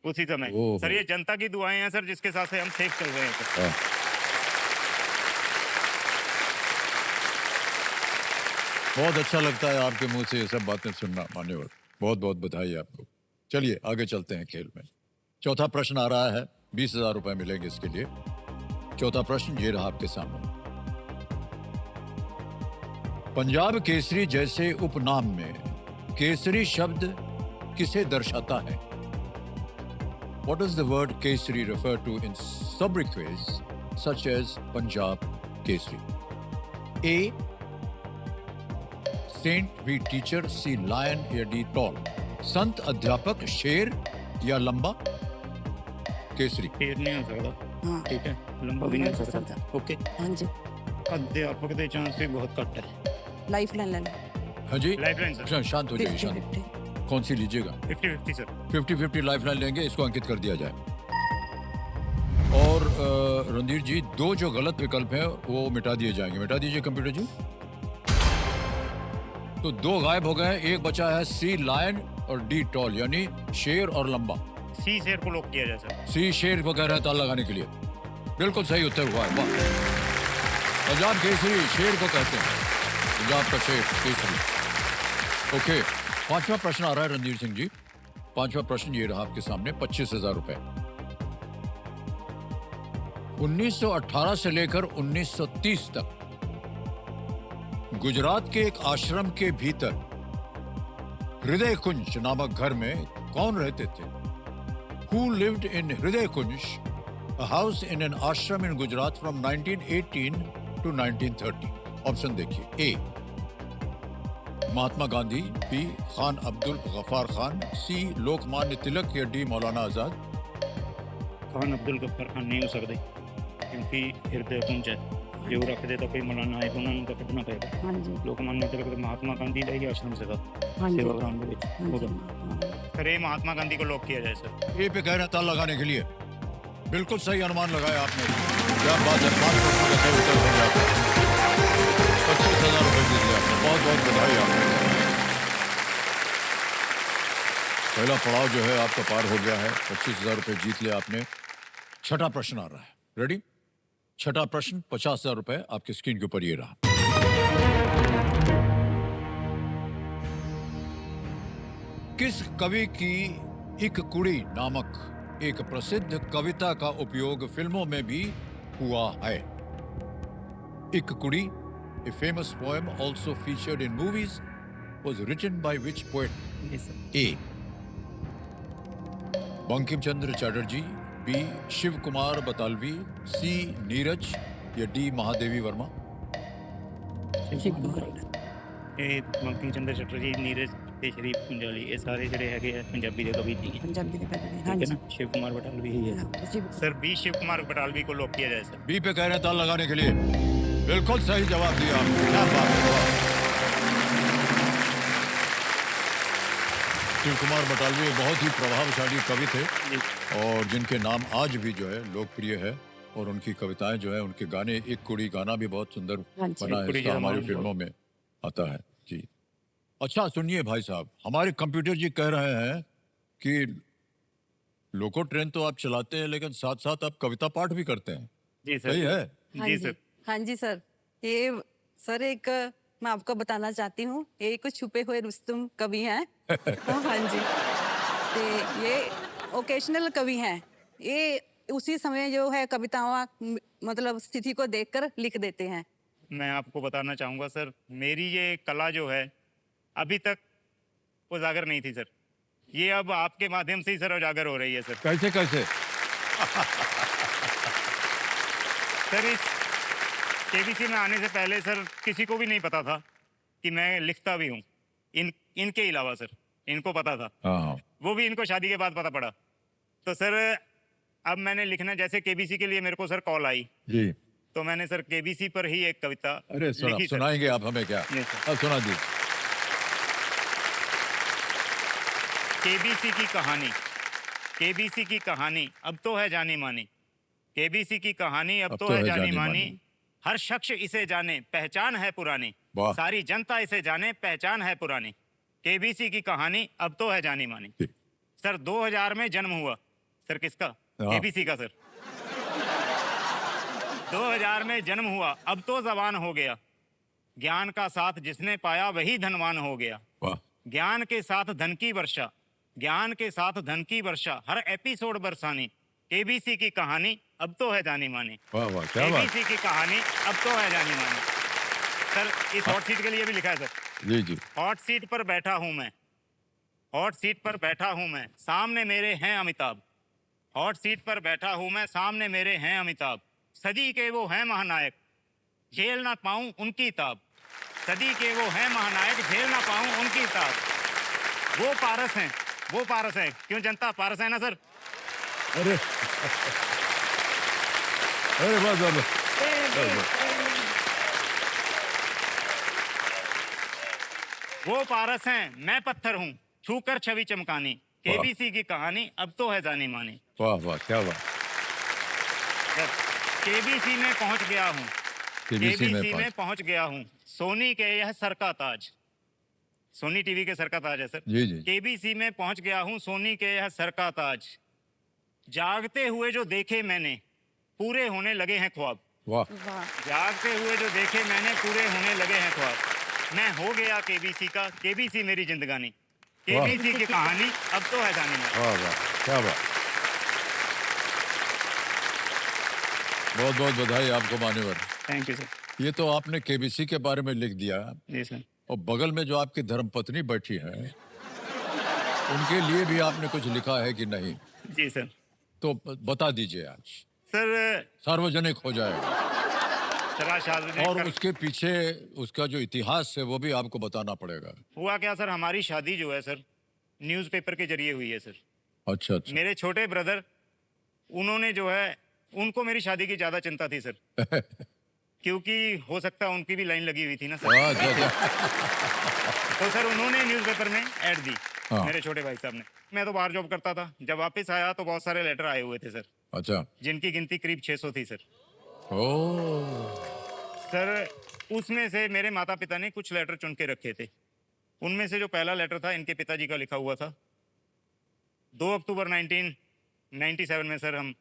उसी समय। ओहो। सर ये जनता की दुआएं हैं सर, जिसके साथ से हम सेफ चल रहे हैं सर। वाह। बहुत अच्छा लगता है आपके मुंह से ये सब बातें सुनना, मान्यवर। बहुत बहुत बधाई आपको। चलिए आगे चलते हैं खेल में। चौथा प्रश्न आ रहा है, 20,000 रुपए मिलेंगे इसके लिए। चौथा प्रश्न ये रहा आपके सामने। पंजाब केसरी जैसे उपनाम में केसरी शब्द किसे दर्शाता है? What does the word Kesari refer to in sobriquets such as Punjab Kesari? A. Saint V teacher, C. Lion या D. Tall? संत अध्यापक, शेर या लंबा? केसरी। शेर नहीं हो सकता, हाँ। ठीक है, लंबा भी नहीं हो सकता। ओके, हाँ जी, अध्यापक के चांस भी बहुत घट है। लाइफ लाइन लेना। हाँ जी, लाइफलाइन सर, अच्छा, शांत हो जाइए, 50, शांत। 50। कौन सी लीजिएगा? 50-50 सर। 50-50 लाइफलाइन लेंगे, इसको अंकित कर दिया जाए। और रणधीर जी, दो जो गलत विकल्प हैं वो मिटा दिए जाएंगे। मिटा दीजिए कंप्यूटर जी। तो दो गायब हो गए हैं, एक बचा है सी लायन और डी टॉल, यानी शेर और लंबा। सी शेर को लॉक किया जाए सर। सी शेर को कह रहे हैं ताला लगाने के लिए। बिल्कुल सही उत्तर हुआ है, वाह। पंजाब केसरी शेर को कहते हैं, पंजाब का शेर केसरी। ओके, पांचवा प्रश्न आ रहा है रणधीर सिंह जी। पांचवा प्रश्न ये रहा आपके सामने, 25,000 रुपए। 1918 से लेकर 1930 तक गुजरात के एक आश्रम के भीतर हृदय कुंज नामक घर में कौन रहते थे? Who lived in Hriday Kunj, a house in an ashram in Gujarat from 1918 to 1930? Option देखिए। ए. महात्मा गांधी, बी. खान अब्दुल गफ्फार खान, सी. लोकमान्य तिलक या डी. मौलाना आजाद? खान अब्दुल गफ्फार खान नहीं हो सकते, क्योंकि हृदय कुंज है, जो रख देता कोई मौलाना है, उन्होंने तो कटना पड़ेगा। हाँ जी, लोकमान्य तिलक महात्मा गांधी का ही आश्रम से था, हाँ जी, सेवाग्राम के बीच। हाँ जी। सर ये महात्मा गांधी को लॉक किया जाए सर। ए पे कह रहे हैं ताला लगाने के लिए। बिल्कुल सही अनुमान लगाया आपने। क्या बात है, 5 प्रश्नों का सही उत्तर हो जाता है। 25,000 रुपए जीत लिया आपने, बहुत बहुत बधाई आपको। पहला पड़ाव जो है आपका पार हो गया है, 25,000 रुपए जीत लिया आपने। छठा प्रश्न आ रहा है, रेडी? छठा प्रश्न, 50,000 रुपए आपकी स्क्रीन के ऊपर ये रहा। किस कवि की एक कुड़ी नामक एक प्रसिद्ध कविता का उपयोग फिल्मों में भी हुआ है? एक कुड़ी, a famous poem also featured in movies, was written by which poet? A. Bankim Chandra Chatterjee, B. Shiv Kumar Batalvi, C. Neeraj या डी. महादेवी वर्मा? ਇਹ ਬੰਕਿਮ ਚੰਦਰ ਚਟਰਜੀ ਨੀਰਜ ਤੇ ਸ਼ਰੀਫ ਪੰਜਾਲੀ ਇਹ ਸਾਰੇ ਜਿਹੜੇ ਹੈਗੇ ਆ ਪੰਜਾਬੀ ਦੇ ਕਵੀ ਜੀ पंजाबी के पहले हाँ ठीक है जी ना शिव कुमार बटालवी ही है हाँ जी। सर बी शिव कुमार बटालवी को लॉक किया जाए सर बी पे कह रहे हैं ताल लगाने के लिए। बिल्कुल सही जवाब दिया आपने। क्या बात है, वाह। शिव कुमार बटालवी एक बहुत ही प्रभावशाली कवि थे जी और जिनके नाम आज भी जो है लोकप्रिय है और उनकी कविताएं जो है, उनके गाने, एक कुड़ी गाना भी बहुत सुंदर हाँ जी। बना है, एक कुड़ी इसका जरा हमारी मान लो। फिल्मों में आता है जी। अच्छा सुनिए भाई साहब, हमारे कंप्यूटर जी कह रहे हैं कि लोको ट्रेन तो आप चलाते हैं लेकिन साथ साथ आप कविता पाठ भी करते हैं, जी सर सही है? हाँ जी सर हाँ जी सर। ये सर एक मैं आपको बताना चाहती हूँ, ये कुछ छुपे हुए रुस्तुम कवि हैं। हाँ जी। तो ये ओकेशनल कवि हैं। ये उसी समय जो है कविताओं मतलब स्थिति को देखकर लिख देते हैं। मैं आपको बताना चाहूँगा सर मेरी ये कला जो है अभी तक उजागर नहीं थी सर ये अब आपके माध्यम से ही सर उजागर हो रही है सर कैसे कैसे? सर इस केबीसी में आने से पहले सर किसी को भी नहीं पता था कि मैं लिखता भी हूँ इनके अलावा सर इनको पता था हाँ वो भी इनको शादी के बाद पता पड़ा तो सर अब मैंने लिखना जैसे केबीसी के लिए मेरे को सर कॉल आई जी। तो मैंने सर केबीसी पर ही एक कविता अरे सर, लिखी आप सुनाएंगे आप हमें क्या? जी, सर। अब सुना दी। केबीसी की कहानी अब तो है जानी मानी केबीसी की कहानी अब तो है जानी मानी हर शख्स इसे जाने पहचान है पुरानी वाह। सारी जनता इसे जाने पहचान है पुरानी केबीसी की कहानी अब तो है जानी मानी ठीक। सर 2000 में जन्म हुआ सर किसका हाँ। केबीसी का सर 2000 में जन्म हुआ अब तो जवान हो गया ज्ञान का साथ जिसने पाया वही धनवान हो गया वाह ज्ञान के साथ धन की वर्षा ज्ञान के साथ धन की वर्षा हर एपिसोड बरसानी केबीसी की कहानी अब तो है जानी मानी वाह वाह, क्या बात। केबीसी की कहानी अब तो है जानी मानी सर इस हॉट सीट के लिए भी लिखा है सर जी जी। हॉट सीट पर बैठा हूं मैं हॉट सीट पर बैठा हूं मैं सामने मेरे हैं अमिताभ हॉट सीट पर बैठा हूं मैं सामने मेरे हैं अमिताभ सदी के वो हैं महानायक झेल ना पाऊं उनकी ताब सदी के वो हैं महानायक झेल ना पाऊं उनकी ताब वो पारस हैं क्यों जनता पारस है ना सर अरे अरे बस बस। वो पारस हैं मैं पत्थर हूं छूकर छवि चमकानी केबीसी की कहानी अब तो है जानी मानी वाह वाह, क्या बात। केबीसी में पहुंच गया हूं केबीसी में केबीसी में पहुंच गया हूं सोनी के यह सर का ताज सोनी टीवी के सर का ताज है सर जी जी। केबीसी में पहुंच गया हूं सोनी के यह सर का ताज जागते हुए जो देखे मैंने पूरे होने लगे हैं ख्वाब वाह वाह। जागते हुए जो देखे मैंने पूरे होने लगे हैं ख्वाब मैं हो गया केबीसी का केबीसी मेरी जिंदगानी केबीसी की कहानी अब तो है जानी मानी वाह वाह, क्या बात। बहुत बहुत बधाई आपको मान्यवर। थैंक यू सर ये तो आपने केबीसी के बारे में लिख दिया जी सर और बगल में जो आपकी धर्मपत्नी बैठी है उनके लिए भी आपने कुछ लिखा है कि नहीं? जी सर तो बता दीजिए आज, सर सार्वजनिक हो जाएगा। सरा शादी और उसके पीछे उसका जो इतिहास है वो भी आपको बताना पड़ेगा। हुआ क्या सर हमारी शादी जो है सर न्यूज़पेपर के जरिए हुई है सर अच्छा अच्छा। मेरे छोटे ब्रदर उन्होंने जो है उनको मेरी शादी की ज्यादा चिंता थी सर क्योंकि हो सकता है उनकी भी लाइन लगी हुई थी ना सर अच्छा अच्छा। तो सर उन्होंने न्यूज़पेपर में ऐड दी हाँ। मेरे छोटे भाई साहब ने मैं तो बाहर जॉब करता था जब वापस आया तो बहुत सारे लेटर आए हुए थे सर अच्छा। जिनकी गिनती करीब 600 थी सर ओ सर उसमें से मेरे माता पिता ने कुछ लेटर चुन के रखे थे उनमें से जो पहला लेटर था इनके पिताजी का लिखा हुआ था 2 अक्टूबर 1997 में सर हम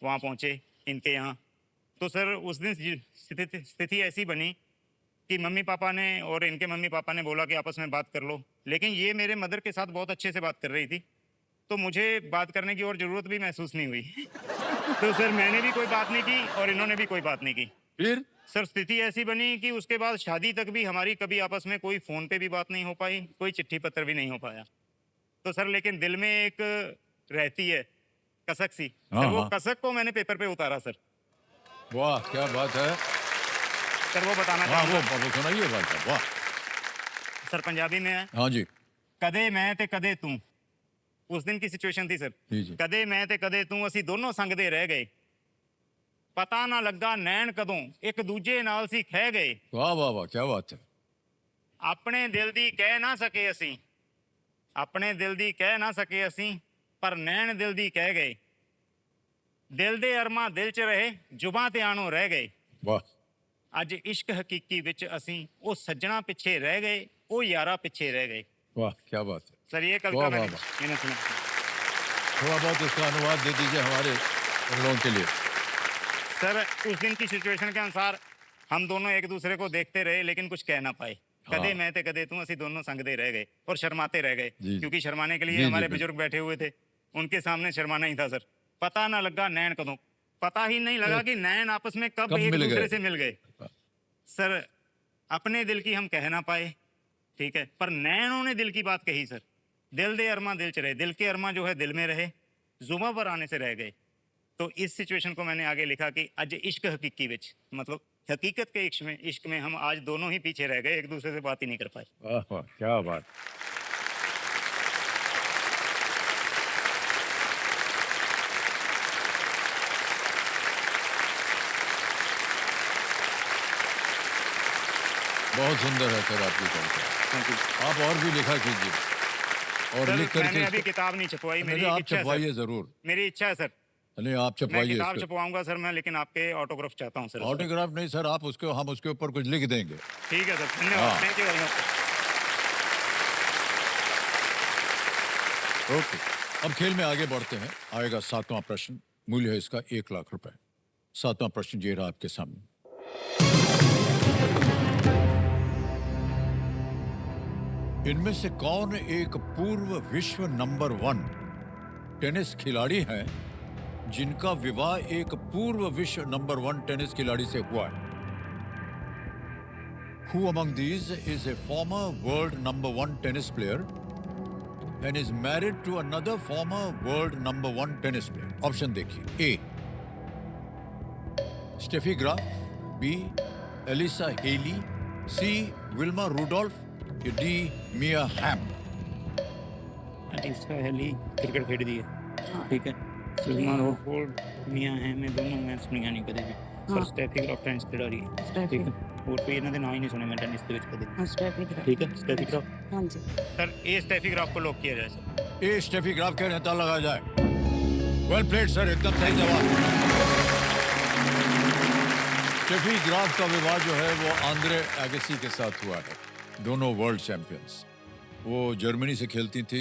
वहाँ पहुँचे इनके यहाँ तो सर उस दिन स्थिति ऐसी बनी कि मम्मी पापा ने और इनके मम्मी पापा ने बोला कि आपस में बात कर लो, लेकिन ये मेरे मदर के साथ बहुत अच्छे से बात कर रही थी, तो मुझे बात करने की और ज़रूरत भी महसूस नहीं हुई। तो सर मैंने भी कोई बात नहीं की और इन्होंने भी कोई बात नहीं की। फिर सर स्थिति ऐसी बनी कि उसके बाद शादी तक भी हमारी कभी आपस में कोई फ़ोन पे भी बात नहीं हो पाई, कोई चिट्ठी पत्र भी नहीं हो पाया। तो सर लेकिन दिल में एक रहती है कसक सी, हाँ, सर वो हाँ। कसक को मैंने पेपर पे उतारा सर। वाह क्या बात है। सर वो बताना हाँ चाहूँगा। वो सुनाइए भाई साहब, वाह। सर पंजाबी में है, हाँ जी कदे मैं ते कदे तू। उस दिन की सिचुएशन थी सर। जी जी। कदे मैं ते कदे तू, ਅਸੀਂ ਦੋਨੋਂ ਸੰਗਦੇ ਰਹਿ ਗਏ, ਪਤਾ ਨਾ ਲੱਗਾ ਨੈਣ ਕਦੋਂ ਇੱਕ ਦੂਜੇ ਨਾਲ ਸੀ ਖਹਿ ਗਏ, वाह वाह वाह क्या बात है। ਆਪਣੇ ਦਿਲ ਦੀ ਕਹਿ ਨਾ ਸਕੇ ਅਸੀਂ, ਆਪਣੇ ਦਿਲ ਦੀ ਕਹਿ ਨਾ ਸਕੇ ਅਸੀਂ, ਪਰ ਨੈਣ ਦਿਲ ਦੀ ਕਹਿ ਗਏ, ਦਿਲ ਦੇ ਅਰਮਾਂ ਦਿਲ 'ਚ ਰਹੇ, ਜ਼ੁਬਾਂ ਤੇ ਆਣੋਂ ਰਹਿ ਗਏ, वाह ਅੱਜ ਇਸ਼ਕ ਹਕੀਕੀ ਵਿੱਚ ਅਸੀਂ ਉਹ ਸੱਜਣਾ ਪਿੱਛੇ ਰਹਿ ਗਏ, ਉਹ ਯਾਰਾ ਪਿੱਛੇ ਰਹਿ ਗਏ। वाह क्या बात है। सर ये कल वाह, का वाह, मैंने सुना। थोड़ा बहुत इसका अनुवाद दे दीजिए हमारे उन लोगों के लिए। सर उस दिन की सिचुएशन के अनुसार हम दोनों एक दूसरे को देखते रहे लेकिन कुछ कह ना पाए। कदे मैं ते कदे तू, ਅਸੀਂ दोनों संगदे रह गए और शर्माते रह गए, जी, जी। क्योंकि शर्माने के लिए जी, जी, हमारे बिल्कुल। बुजुर्ग बैठे हुए थे, उनके सामने शर्माना ही था सर। पता ना लगा नैन कदों, पता ही नहीं लगा कि नैन आपस में कब कब एक मिल दूसरे गए। से मिल गए। सर अपने दिल की हम कह ना पाए, ठीक है, पर नैनों ने दिल की बात कही सर। दिल दे अरमा दिल च रहे, दिल के अरमा जो है दिल में रहे, जुबा पर आने से रह गए। तो इस सिचुएशन को मैंने आगे लिखा कि अज इश्क हकीकी विच, मतलब हकीकत के इश्क में हम आज दोनों ही पीछे रह गए, एक दूसरे से बात ही नहीं कर पाए। वाह वाह क्या बात। बहुत सुंदर है सर आपकी कविता। थैंक यू आप और भी लिखा कीजिए और सर। लिख करके मैंने अभी इसको- किताब नहीं छपवाई, मेरी नहीं, आप इच्छा है छपवाइए सर। जरूर। मेरी इच्छा है सर, नहीं आप मैं छपवाइए किताब इसको। छपवाऊंगा सर मैं, लेकिन आपके ऑटोग्राफ चाहता हूँ सर। उसका। ऑटोग्राफ नहीं सर, आप उसके हम उसके ऊपर कुछ लिख देंगे। ठीक है सर, धन्यवाद, हाँ। Thank you very much. Okay अब खेल में आगे बढ़ते हैं। आएगा 7वां प्रश्न, मूल्य है इसका 1 लाख रुपए। 7वां प्रश्न ये रहा आपके सामने। इनमें से कौन एक पूर्व विश्व नंबर 1 टेनिस खिलाड़ी है जिनका विवाह एक पूर्व विश्व नंबर 1 टेनिस खिलाड़ी से हुआ है? Who among these is a former world number 1 tennis player and is married to another former world number 1 tennis player? Option देखिए। A Steffi Graf, B Alyssa Healy, C Wilma Rudolph, D Mia Hamm. Alyssa Healy cricket खेड़ी दी है, ठीक है। सलमान होलफोर्ड मियां है, मैं दोनों match सुनिया नहीं कदे भी, पर स्टेफी ग्राफ टेनिस खिलाड़ी है, ठीक है। और कोई इन्होंने नाम ही नहीं सुने मैं टेनिस के विच कदे, ठीक है। स्टेफी ग्राफ, हाँ जी। सर ए स्टेफी ग्राफ को लॉक किया जाए सर। ए स्टेफी ग्राफ के नेता लगा जाए। वेल प्लेड सर, एकदम सही जवाब। स्टेफी ग्राफ का विवाह जो है वो आंद्रे एगेसी के साथ हुआ है। दोनों वर्ल्ड चैंपियंस। वो जर्मनी से खेलती थी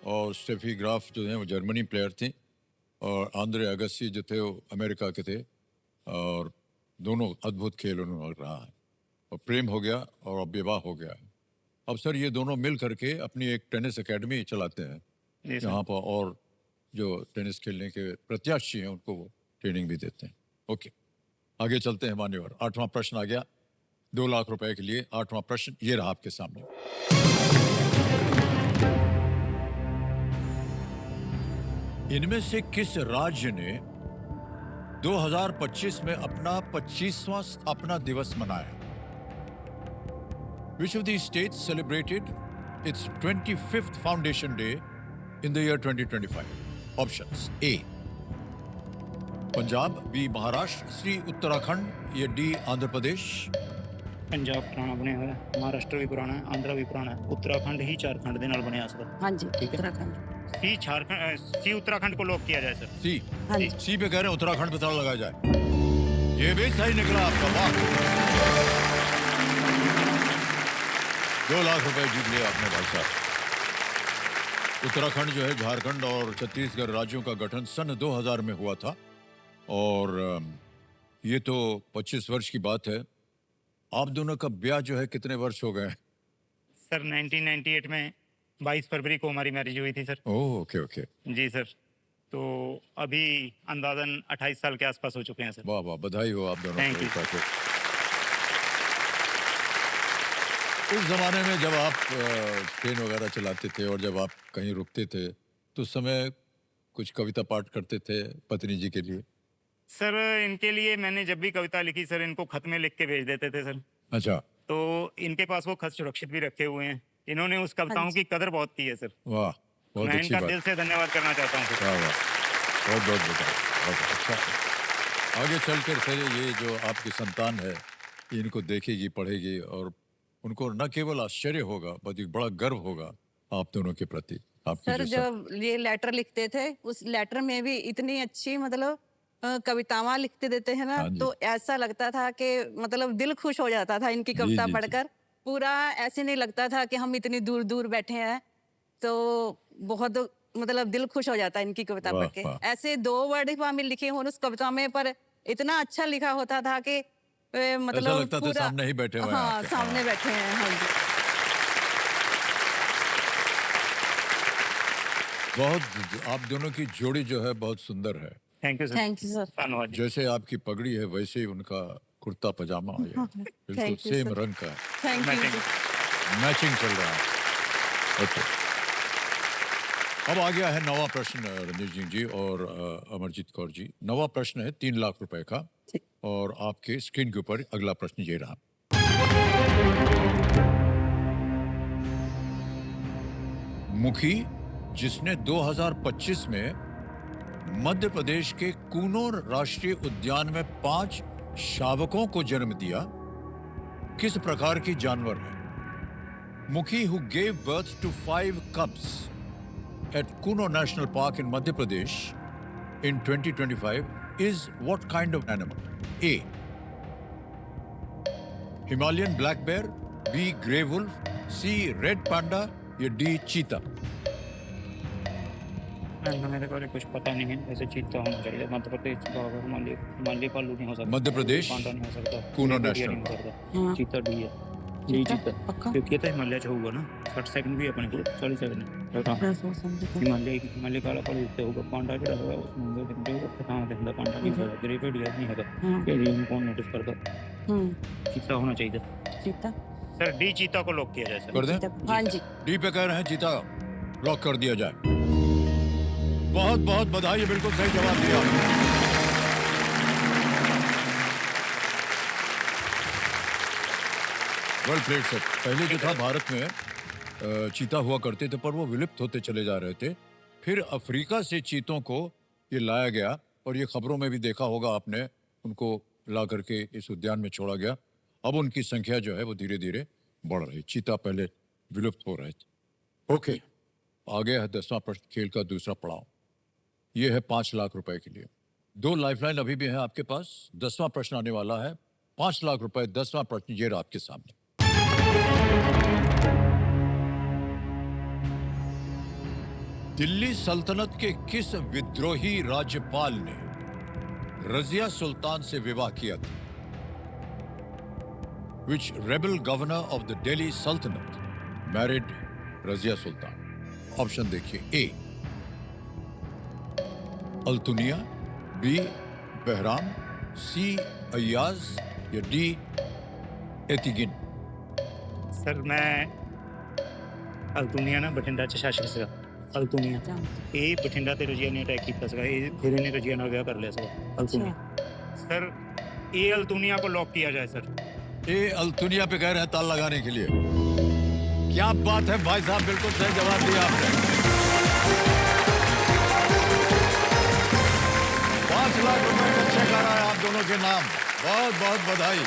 और स्टेफी ग्राफ जो है वो जर्मनी प्लेयर थी और आंद्रे एगेसी जो थे वो अमेरिका के थे और दोनों अद्भुत खेल उन्होंने रहा है और प्रेम हो गया और अब विवाह हो गया। अब सर ये दोनों मिल करके अपनी एक टेनिस एकेडमी चलाते हैं जी सर। यहाँ पर और जो टेनिस खेलने के प्रत्याशी हैं उनको वो ट्रेनिंग भी देते हैं। ओके आगे चलते हैं मान्यवर। 8वां प्रश्न आ गया 2 लाख रुपए के लिए। 8वां प्रश्न ये रहा आपके सामने। इनमें से किस राज्य ने 2025 में अपना 25वां स्थापना दिवस मनाया? Which of these states celebrated its 25th foundation day in the year 2025? Options: A. Punjab, B Maharashtra, C Uttarakhand, या डी आंध्र प्रदेश। पंजाब पुराना बनया हुआ है, महाराष्ट्र भी पुराना है, आंध्र भी पुराना है, उत्तराखंड ही झारखंड दे नाल बनया सर। हाँ जी, ठीक है। उत्तराखंड। सी झारखंड, सी उत्तराखंड को लॉक किया जाए सर। सी हाँ जी। सी पे कह रहे हैं उत्तराखंड पता लगा जाए। ये भी सही निकला आपका, वाह। 2 लाख रुपए जीत लिया आपने भाई साहब। उत्तराखंड जो है झारखंड और छत्तीसगढ़ राज्यों का गठन सन 2000 में हुआ था और ये तो 25 वर्ष की बात है आप दोनों का ब्याह जो है कितने वर्ष हो गए? सर 1998 में 22 फरवरी को हमारी मैरिज हुई थी सर। ओह, ओके ओके। जी सर। तो अभी अंदाजन 28 साल के आसपास हो चुके हैं सर। वाह वाह, बधाई हो आप दोनों Thank को। you. ताकि उस जमाने में जब आप ट्रेन वगैरह चलाते थे और जब आप कहीं रुकते थे तो उस समय कुछ कविता पाठ करते थे पत्नी जी के लिए? सर इनके लिए मैंने जब भी कविता लिखी सर, इनको खत में लिख के भेज देते थे सर। अच्छा, तो इनके पास वो खत सुरक्षित भी रखे हुए हैं। इन्होंने उस कविताओं की कदर बहुत की है सर। वाह, बहुत मैं अच्छी इनका बात। दिल से धन्यवाद करना चाहता हूँ सर। वाह वाह, बहुत बहुत बधाई, बहुत अच्छा। आगे चलकर सर ये जो आपकी संतान है ये इनको देखेगी, पढ़ेगी और उनको न केवल आश्चर्य होगा बल्कि बड़ा गर्व होगा आप दोनों के प्रति। आपकी सर जो जब ये लेटर लिखते थे उस लेटर में भी इतनी अच्छी मतलब कवितावां लिखते देते हैं ना, हाँ जी। तो ऐसा लगता था कि मतलब दिल खुश हो जाता था इनकी जी, कविता जी, जी। पढ़कर। पूरा ऐसे नहीं लगता था कि हम इतनी दूर दूर बैठे हैं, तो बहुत मतलब दिल खुश हो जाता है इनकी कविता वाह, पढ़ के। वाह। ऐसे 2 वर्ड में लिखे हो उस कविता में, पर इतना अच्छा लिखा होता था कि मतलब लगता था पूरा सामने ही बैठे हुए हैं हाँ आपके। सामने हाँ। बैठे हैं। हाँ जी। बहुत, आप दोनों की जोड़ी जो है बहुत सुंदर है। Thank you sir. Thank you sir. धन्यवाद जी। जैसे आपकी पगड़ी है वैसे ही उनका कुर्ता पजामा है, बिल्कुल Thank you, सेम sir. रंग का है, thank you Matching. Sir. Matching चल रहा है। ओके, अब आ गया है नवा प्रश्न रंजीत सिंह जी और अमरजीत कौर जी। नवा प्रश्न है 3 लाख रुपए का और आपके स्क्रीन के ऊपर अगला प्रश्न ये रहा। मुखी जिसने 2025 में मध्य प्रदेश के कूनो राष्ट्रीय उद्यान में 5 शावकों को जन्म दिया, किस प्रकार की जानवर है? मुखी who gave birth to 5 cubs at Kuno National Park in Madhya Pradesh in 2025 is what kind of animal? A. Himalayan black bear, B. Grey wolf, C. red panda या D. cheetah? मेरे को कुछ पता नहीं है। वैसे चीता होना चाहिए। मध्य प्रदेश का होगा, हिमालय पालू नहीं हो सकता। मध्य प्रदेश, पांडा नहीं हो सकता। कूनो कोरिया नेशनल नहीं हो पार्क। सकता। चीता डी है। डी चीता। पक्का? क्योंकि ये तो हिमालय से होगा ना। 60 सेकंड भी है अपने को। 40 सेकंड है। हिमालय काला पालू उत्ते होगा। पांडा जो होगा उसमें होगा देखते हो कहाँ देखता पांडा नहीं होगा। ग्रे पेड नहीं होगा। के लिए कौन नोटिस करता? चीता होना चाहिए। चीता। सर डी चीता को लॉक किया जाए सर। कर दें? हाँ जी। डी पे कह रहे हैं चीता लॉक कर दिया जाए। बहुत बहुत बधाई, बिल्कुल सही जवाब दिया। Well played sir. पहले जो था भारत में चीता हुआ करते थे पर वो विलुप्त होते चले जा रहे थे। फिर अफ्रीका से चीतों को ये लाया गया और ये खबरों में भी देखा होगा आपने, उनको ला करके इस उद्यान में छोड़ा गया। अब उनकी संख्या जो है वो धीरे धीरे बढ़ रही। चीता पहले विलुप्त हो रहे थे। ओके, आगे है 10वां प्रश्न, खेल का दूसरा पड़ाव। ये है 5 लाख रुपए के लिए। 2 लाइफलाइन अभी भी है आपके पास। 10वां प्रश्न आने वाला है 5 लाख रुपए। 10वां प्रश्न ये रहा आपके सामने। दिल्ली सल्तनत के किस विद्रोही राज्यपाल ने रजिया सुल्तान से विवाह किया था? Which rebel governor of the Delhi Sultanate married Razia Sultan? Option देखिए। ए अल्तुनिया, बी बहराम, सी अय्याज या डी एतिगिन? सर मैं ਅਲਤੂਨੀਆ ਨਾ ਬਠਿੰਡਾ ਚ ਸ਼ਾਸਕ ਸੀਗਾ। ਅਲਤੂਨੀਆ ਇਹ ਬਠਿੰਡਾ ਤੇ ਰਜੀਆ ਨੇ ਅਟੈਕ ਕੀਤਾ ਸੀਗਾ। ਇਹ ਫਿਰ ਇਹਨੇ ਰਜੀਆ ਨਾਲ ਵਿਆਹ ਕਰ ਲਿਆ ਸੀਗਾ। ਅਲਤੂਨੀਆ सर ये अल्तुनिया को लॉक किया जाए सर। ए अल्तुनिया पे कह रहे हैं ताल लगाने के लिए। क्या बात है भाई साहब, बिल्कुल सही जवाब दिया आपने। 5 लाख रुपए का चेक आ रहा है आप दोनों के नाम। बहुत बहुत बधाई।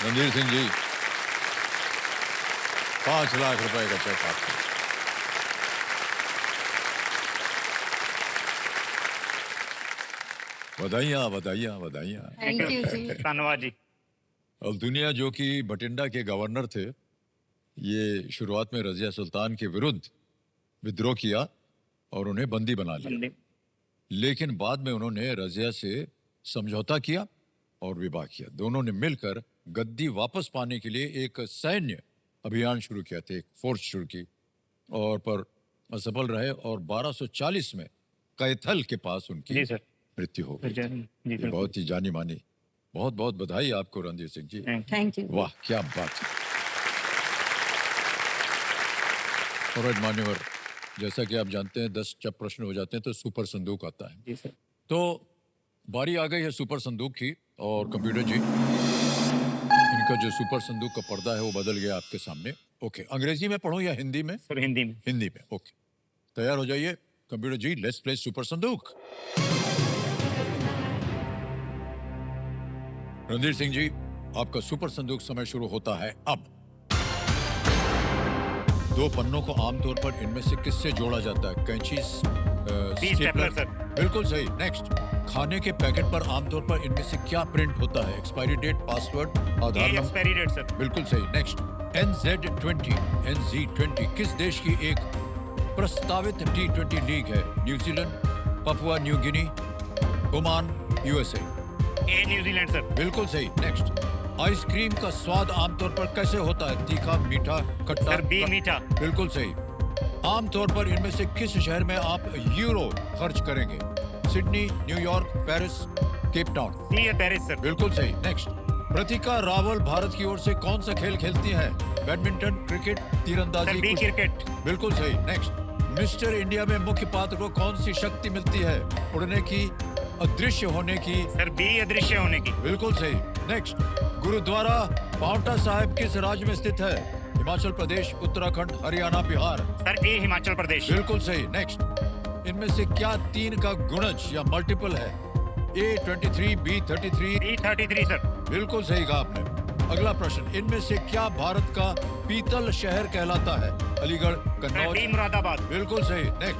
रणधीर सिंह जी, 5 लाख रुपए का चेक आपको। बधाइयाँ बधाइयाँ बधाइयाँ। थैंक यू जी। धन्यवाद जी। अल्तुनिया जो कि बठिंडा के गवर्नर थे, ये शुरुआत में रजिया सुल्तान के विरुद्ध विद्रोह किया और उन्हें बंदी बना लिया। बंदी लेकिन बाद में उन्होंने रजिया से समझौता किया और विवाह किया। दोनों ने मिलकर गद्दी वापस पाने के लिए एक सैन्य अभियान शुरू किया था, एक फोर्स शुरू की, और पर असफल रहे और 1240 में कैथल के पास उनकी जी सर। मृत्यु हो गई थी। जी ये बिल्कुल। बहुत ही जानी मानी। बहुत बहुत बधाई आपको रणधीर सिंह जी। Thank you. वाह क्या बात है। और मान्यवर, जैसा कि आप जानते हैं 10 जब प्रश्न हो जाते हैं तो सुपर संदूक आता है। जी सर। तो बारी आ गई है सुपर संदूक की, और कंप्यूटर जी इनका जो सुपर संदूक का पर्दा है वो बदल गया आपके सामने। ओके, अंग्रेजी में पढ़ूं या हिंदी में? सर हिंदी में। हिंदी में। ओके, तैयार हो जाइए computer ji, let's play super संदूक। रणधीर सिंह जी, आपका सुपर संदूक समय शुरू होता है अब। 2 पन्नों को आमतौर पर इनमें से किससे जोड़ा जाता है? कैंची, स्टेपलर सर। बिल्कुल सही। नेक्स्ट, खाने के पैकेट पर आमतौर पर इनमें से क्या प्रिंट होता है? Expiry date, password, Aadhaar number? Expiry date sir. बिल्कुल सही। नेक्स्ट, NZ20 किस देश की एक प्रस्तावित T20 लीग है? New Zealand, Papua New Guinea, Oman, USA? ए न्यूजीलैंड सर। बिल्कुल सही। नेक्स्ट, आइसक्रीम का स्वाद आमतौर पर कैसे होता है? तीखा, मीठा, खट्टा? सर बी मीठा। बिल्कुल सही। आमतौर पर इनमें से किस शहर में आप यूरो खर्च करेंगे? Sydney, New York, Paris, Cape Town? C है पेरिस सर। बिल्कुल सही। नेक्स्ट, प्रतिका रावल भारत की ओर से कौन सा खेल खेलती है? बैडमिंटन, क्रिकेट, तीरंदाजी? सर बी कुश्ती? क्रिकेट। बिल्कुल सही। नेक्स्ट, मिस्टर इंडिया में मुख्य पात्र को कौन सी शक्ति मिलती है? उड़ने की, अदृश्य होने की? सर बी अदृश्य होने की। बिल्कुल सही। नेक्स्ट, गुरुद्वारा पांवटा साहिब किस राज्य में स्थित है? हिमाचल प्रदेश, उत्तराखंड, हरियाणा, बिहार? सर ए हिमाचल प्रदेश। बिल्कुल सही। नेक्स्ट, इनमें से क्या 3 का गुणज या मल्टीपल है? A23, B33? B 33 sir. बिल्कुल सही कहा आपने। अगला प्रश्न, इनमें से क्या भारत का पीतल शहर कहलाता है? अलीगढ़, सर कन्नौज? डी मुरादाबाद। बिल्कुल सही। नेक्स्ट,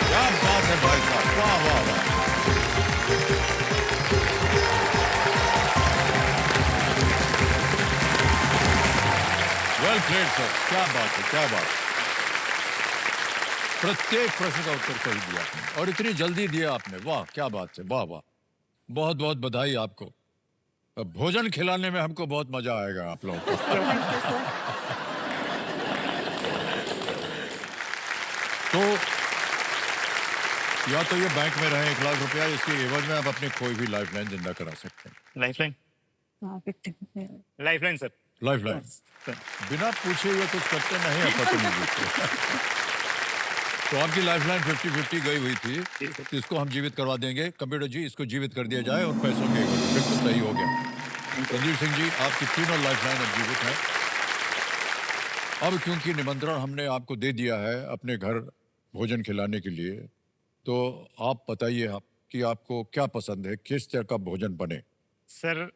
क्या बात है भाई साहब, वाह वाह वाह। वेल प्लेड सर, क्या बात है, क्या बात है। प्रत्येक प्रश्न का उत्तर सही दिया आपने, और इतनी जल्दी दिया आपने। वाह क्या बात है, वाह वाह। बहुत बहुत बधाई आपको। अब भोजन खिलाने में हमको बहुत मजा आएगा आप लोगों को। तो या तो ये बैंक में रहे 1 लाख रुपया, इसके एवज में आप अपनी कोई भी लाइफलाइन जिंदा करा सकते हैं। लाइफलाइन। Lifeline sir. लाइफलाइन बिना पूछे हुए कुछ करते नहीं है पता नहीं। तो आपकी लाइफलाइन 50-50 गई हुई थी, तो इसको हम जीवित करवा देंगे। कंप्यूटर जी, इसको जीवित कर दिया जाए और पैसों के बिल्कुल सही हो गया। रणधीर सिंह जी, आपकी तीनों लाइफलाइन अब जीवित है। अब क्योंकि निमंत्रण हमने आपको दे दिया है अपने घर भोजन खिलाने के लिए, तो आप बताइए आप कि आपको क्या पसंद है, किस तरह का भोजन बने, सर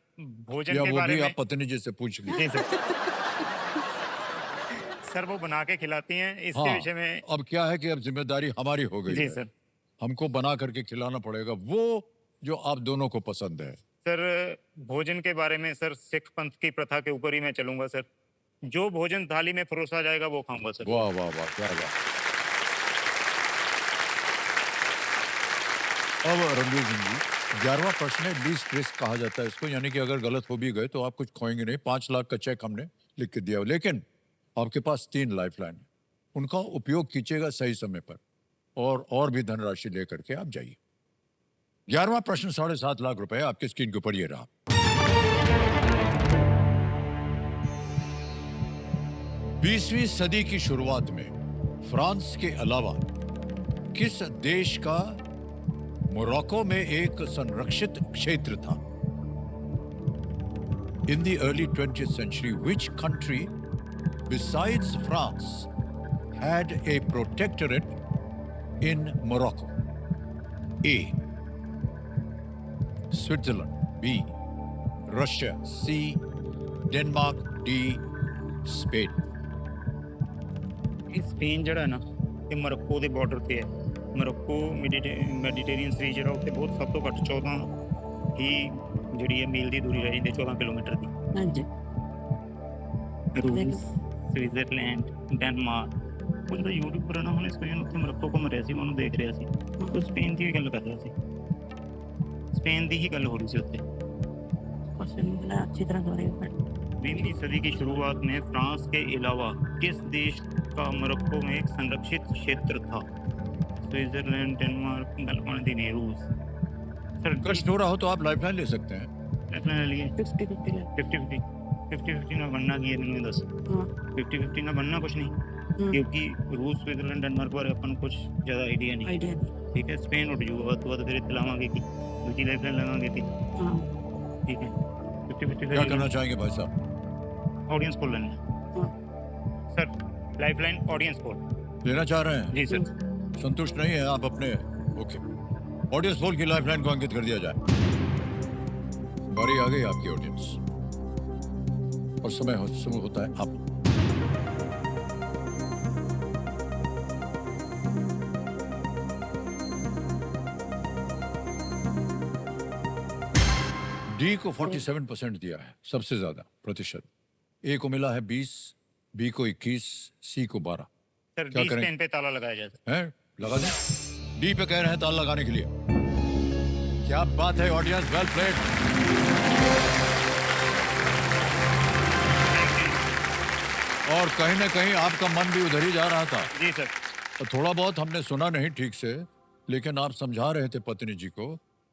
भोजन या के वो बारे भी में। आप पत्नी जी से पूछ लीजिए। जी सर। सर वो बना के खिलाती हैं, इसके हाँ, विषय में। अब क्या है कि अब जिम्मेदारी हमारी हो गई जी है। सर। हमको बना करके खिलाना पड़ेगा वो जो आप दोनों को पसंद है। सर भोजन के बारे में सर सिख पंथ की प्रथा के ऊपर ही मैं चलूंगा सर। जो भोजन थाली में परोसा जाएगा वो खाऊंगा सर। वाह वाह वाह, क्या बात। अब रणवीर सिंह जी, 11वां प्रश्न है, लीस्ट रिस्क कहा जाता है इसको, यानी कि अगर गलत हो भी गए तो आप कुछ खोएंगे नहीं। 5 लाख का चेक हमने लिख के दिया, लेकिन आपके पास 3 लाइफलाइन है, उनका उपयोग कीजिएगा सही समय पर, और भी धनराशि लेकर के आप जाइए। 11वां प्रश्न 7.5 लाख रुपए आपके स्क्रीन के ऊपर ये रहा। 20वीं सदी की शुरुआत में फ्रांस के अलावा किस देश का मोरक्को में एक संरक्षित क्षेत्र था? In the early 20th century, which country besides France had a protectorate in Morocco? A. Switzerland. B. Russia. C. Denmark. D. Spain. ਇਹ ਸਪੇਨ ਜਿਹੜਾ ਨਾ ਇਹ ਮੋਰੋਕੋ ਦੇ ਬਾਰਡਰ ਤੇ ਹੈ। ਮੋਰੋਕੋ ਮੈਡੀਟੇਰੀਅਨ ਸੀ ਜਿਹੜਾ ਉੱਥੇ ਬਹੁਤ ਸਭ ਤੋਂ ਘੱਟ 14 ਹੀ ਜਿਹੜੀ ਹੈ ਮੀਲ ਦੀ ਦੂਰੀ ਰਹਿ ਜਾਂਦੀ, 14 ਕਿਲੋਮੀਟਰ ਦੀ। हाँ जी रूस ਸਵਿਟਜ਼ਰਲੈਂਡ ਡੈਨਮਾਰਕ ਉਹ ਜਿਹੜਾ ਯੂਟਿਊਬਰ ਹੈ ਨਾ ਹੁਣ ਸਪੇਨ ਉੱਥੇ ਮੋਰੋਕੋ ਘੁੰਮ ਰਿਹਾ ਸੀ ਮੈਂ ਉਹਨੂੰ ਦੇਖ ਰਿਹਾ ਸੀ ਉਹ ਸਪੇਨ ਦੀ ਵੀ ਗੱਲ ਕਰ ਰਿਹਾ ਸੀ स्पेन ਦੀ ਹੀ ਗੱਲ ਹੋ ਰਹੀ ਸੀ ਉੱਥੇ क्वेश्चन मिला अच्छी तरह हो रही है 20वीं सदी की शुरुआत में फ्रांस के अलावा किस देश का मोरक्को में एक संरक्षित क्षेत्र था स्विट्जरलैंड डेनमार्क गलपानी नहीं रूस सर कष्ट हो रहा हो तो आप लाइफलाइन ले सकते हैं। अपने लिए 50-50 है 50-50 ना बनना की है मैंने दस हाँ 50-50 ना बनना कुछ नहीं क्योंकि रूस स्विट्जरलैंड डेनमार्क बारे अपन कुछ ज़्यादा आइडिया नहीं आइडिया ठीक है स्पेन उठ जाऊगा तो बाद फिर इतने लावांगे कि दूसरी लाइफलाइन लगाएंगे थी हाँ ठीक है 50-50 क्या करना चाहेंगे भाई साहब? ऑडियंस पोल लेना हाँ सर लाइफलाइन ऑडियंस पोल लेना चाह रहे हैं? जी सर संतुष्ट नहीं है आप अपने? ओके, ऑडियंस पोल की लाइफलाइन को अंकित कर दिया जाए। बारी आ गई आपकी ऑडियंस और समय होता है आप। डी को 47% दिया है, सबसे ज्यादा प्रतिशत। ए को मिला है 20, बी को 21, सी को 12। सर क्या डी करें? स्पेन पे ताला लगाया जाए सर हैं? लगा दें? डी पे कह रहे हैं ताला लगाने के लिए। क्या बात है ऑडियंस, वेल प्लेड। और कहीं ना कहीं आपका मन भी उधर ही जा रहा था। जी सर और थोड़ा बहुत हमने सुना नहीं ठीक से, लेकिन आप समझा रहे थे पत्नी जी को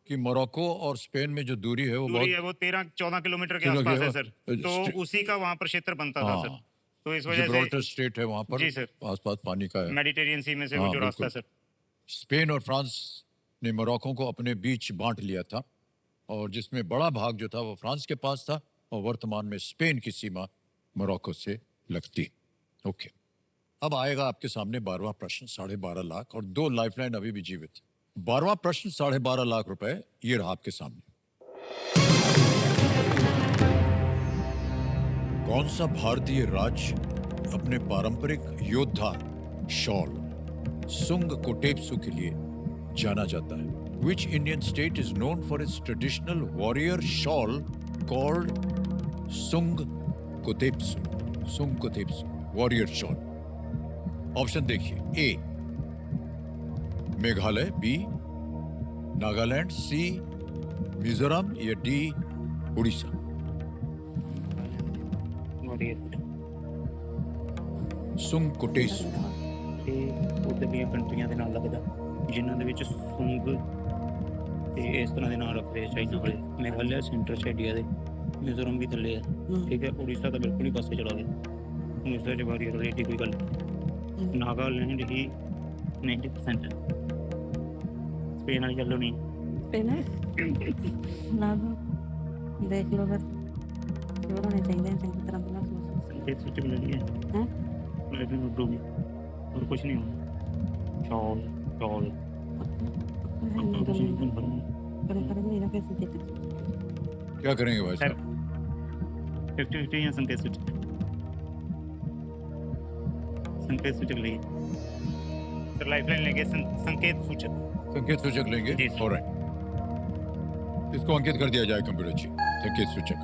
कि मोरक्को और स्पेन में जो दूरी है वो दूरी है बहुत वो 13-14 किलोमीटर के किलो आसपास के है सर तो स्टे- उसी का वहाँ पर क्षेत्र बनता था सर हाँ, तो इस वजह जिब्राल्टर से स्टेट है वहां पर, जी सर। आसपास पानी का है। मेडिटेरियन सी में से वो हाँ, जो रास्ता है बिल्कुल। सर स्पेन और फ्रांस ने मोरक्को को अपने बीच बांट लिया था और जिसमें बड़ा भाग जो था वो फ्रांस के पास था और वर्तमान में स्पेन की सीमा मोरक्को से लगती। ओके, अब आएगा आपके सामने 12वां प्रश्न 12.5 लाख और 2 लाइफलाइन अभी भी जीवित। 12वां प्रश्न 12.5 लाख रुपए ये रहा आपके सामने। कौन सा भारतीय राज्य अपने पारंपरिक योद्धा शॉल सुंग कोटेप्सु के लिए जाना जाता है? Which Indian state is known for its traditional warrior shawl called Sung Kotepsu? Sung Kotepsu, warrior shawl. Option देखिए, ए मेघालय, बी नागालैंड, सी मिजोरम या डी उड़ीसा। सुंग कोटेसु ਤੇ ਉਧਰਲੀਆਂ ਕੰਟਰੀਆਂ ਦੇ ਨਾਲ ਲੱਗਦਾ ਜਿਨ੍ਹਾਂ ਦੇ ਵਿੱਚ ਸੁੰਗ ਤੇ ਇਸ ਤਰ੍ਹਾਂ ਦੇ ਨਾਂ ਰੱਖਦੇ ਆ ਚਾਈਨਾ ਵਾਲੇ ਮੇਘਾਲਿਆ ਸੈਂਟਰ ਚ ਇੰਡੀਆ ਦੇ ਮਿਜ਼ੋਰਮ ਵੀ ਥੱਲੇ ਆ ਠੀਕ ਹੈ ਉੜੀਸਾ ਤਾਂ ਬਿਲਕੁਲ ਹੀ ਪਾਸੇ ਚਲਾ ਗਿਆ ਉੜੀਸਾ ਚ ਬਾਰੀ ਰੋਟੀ ਕੋਈ ਗੱਲ ਨਹੀਂ। ਨਾਗਾਲੈਂਡ ਹੀ 90% ਹੈ ਸਪੇਨ ਵਾਲੀ ਗੱਲ ਨਹੀਂ पेन है ला दो देख लो बस श्योर होने चाहिए चंगी तरह बना ਸੰਕੇਤ ਸੂਚਕ ਲੈ ਲਈਏ हैं ਲੈਟਿਨ ਉੱਡੂਗੀ ਹੋਰ ਕੁਝ ਨਹੀਂ ਹੋਣਾ ਚੌਲ ਚੌਲ ਕੁਝ ਨਹੀਂ ਬਣਨਾ बड़े बड़े नहीं रखे संकेत क्या करेंगे भाई सर साहब? 50-50 या संकेत सूचक संकेत सूचक लिए सर लाइफलाइन लेंगे संकेत सूचक संकेत सूचक लेंगे। जी, सर। ऑलराइट, इसको अंकित कर दिया जाए कंप्यूटर जी, संकेत सूचक।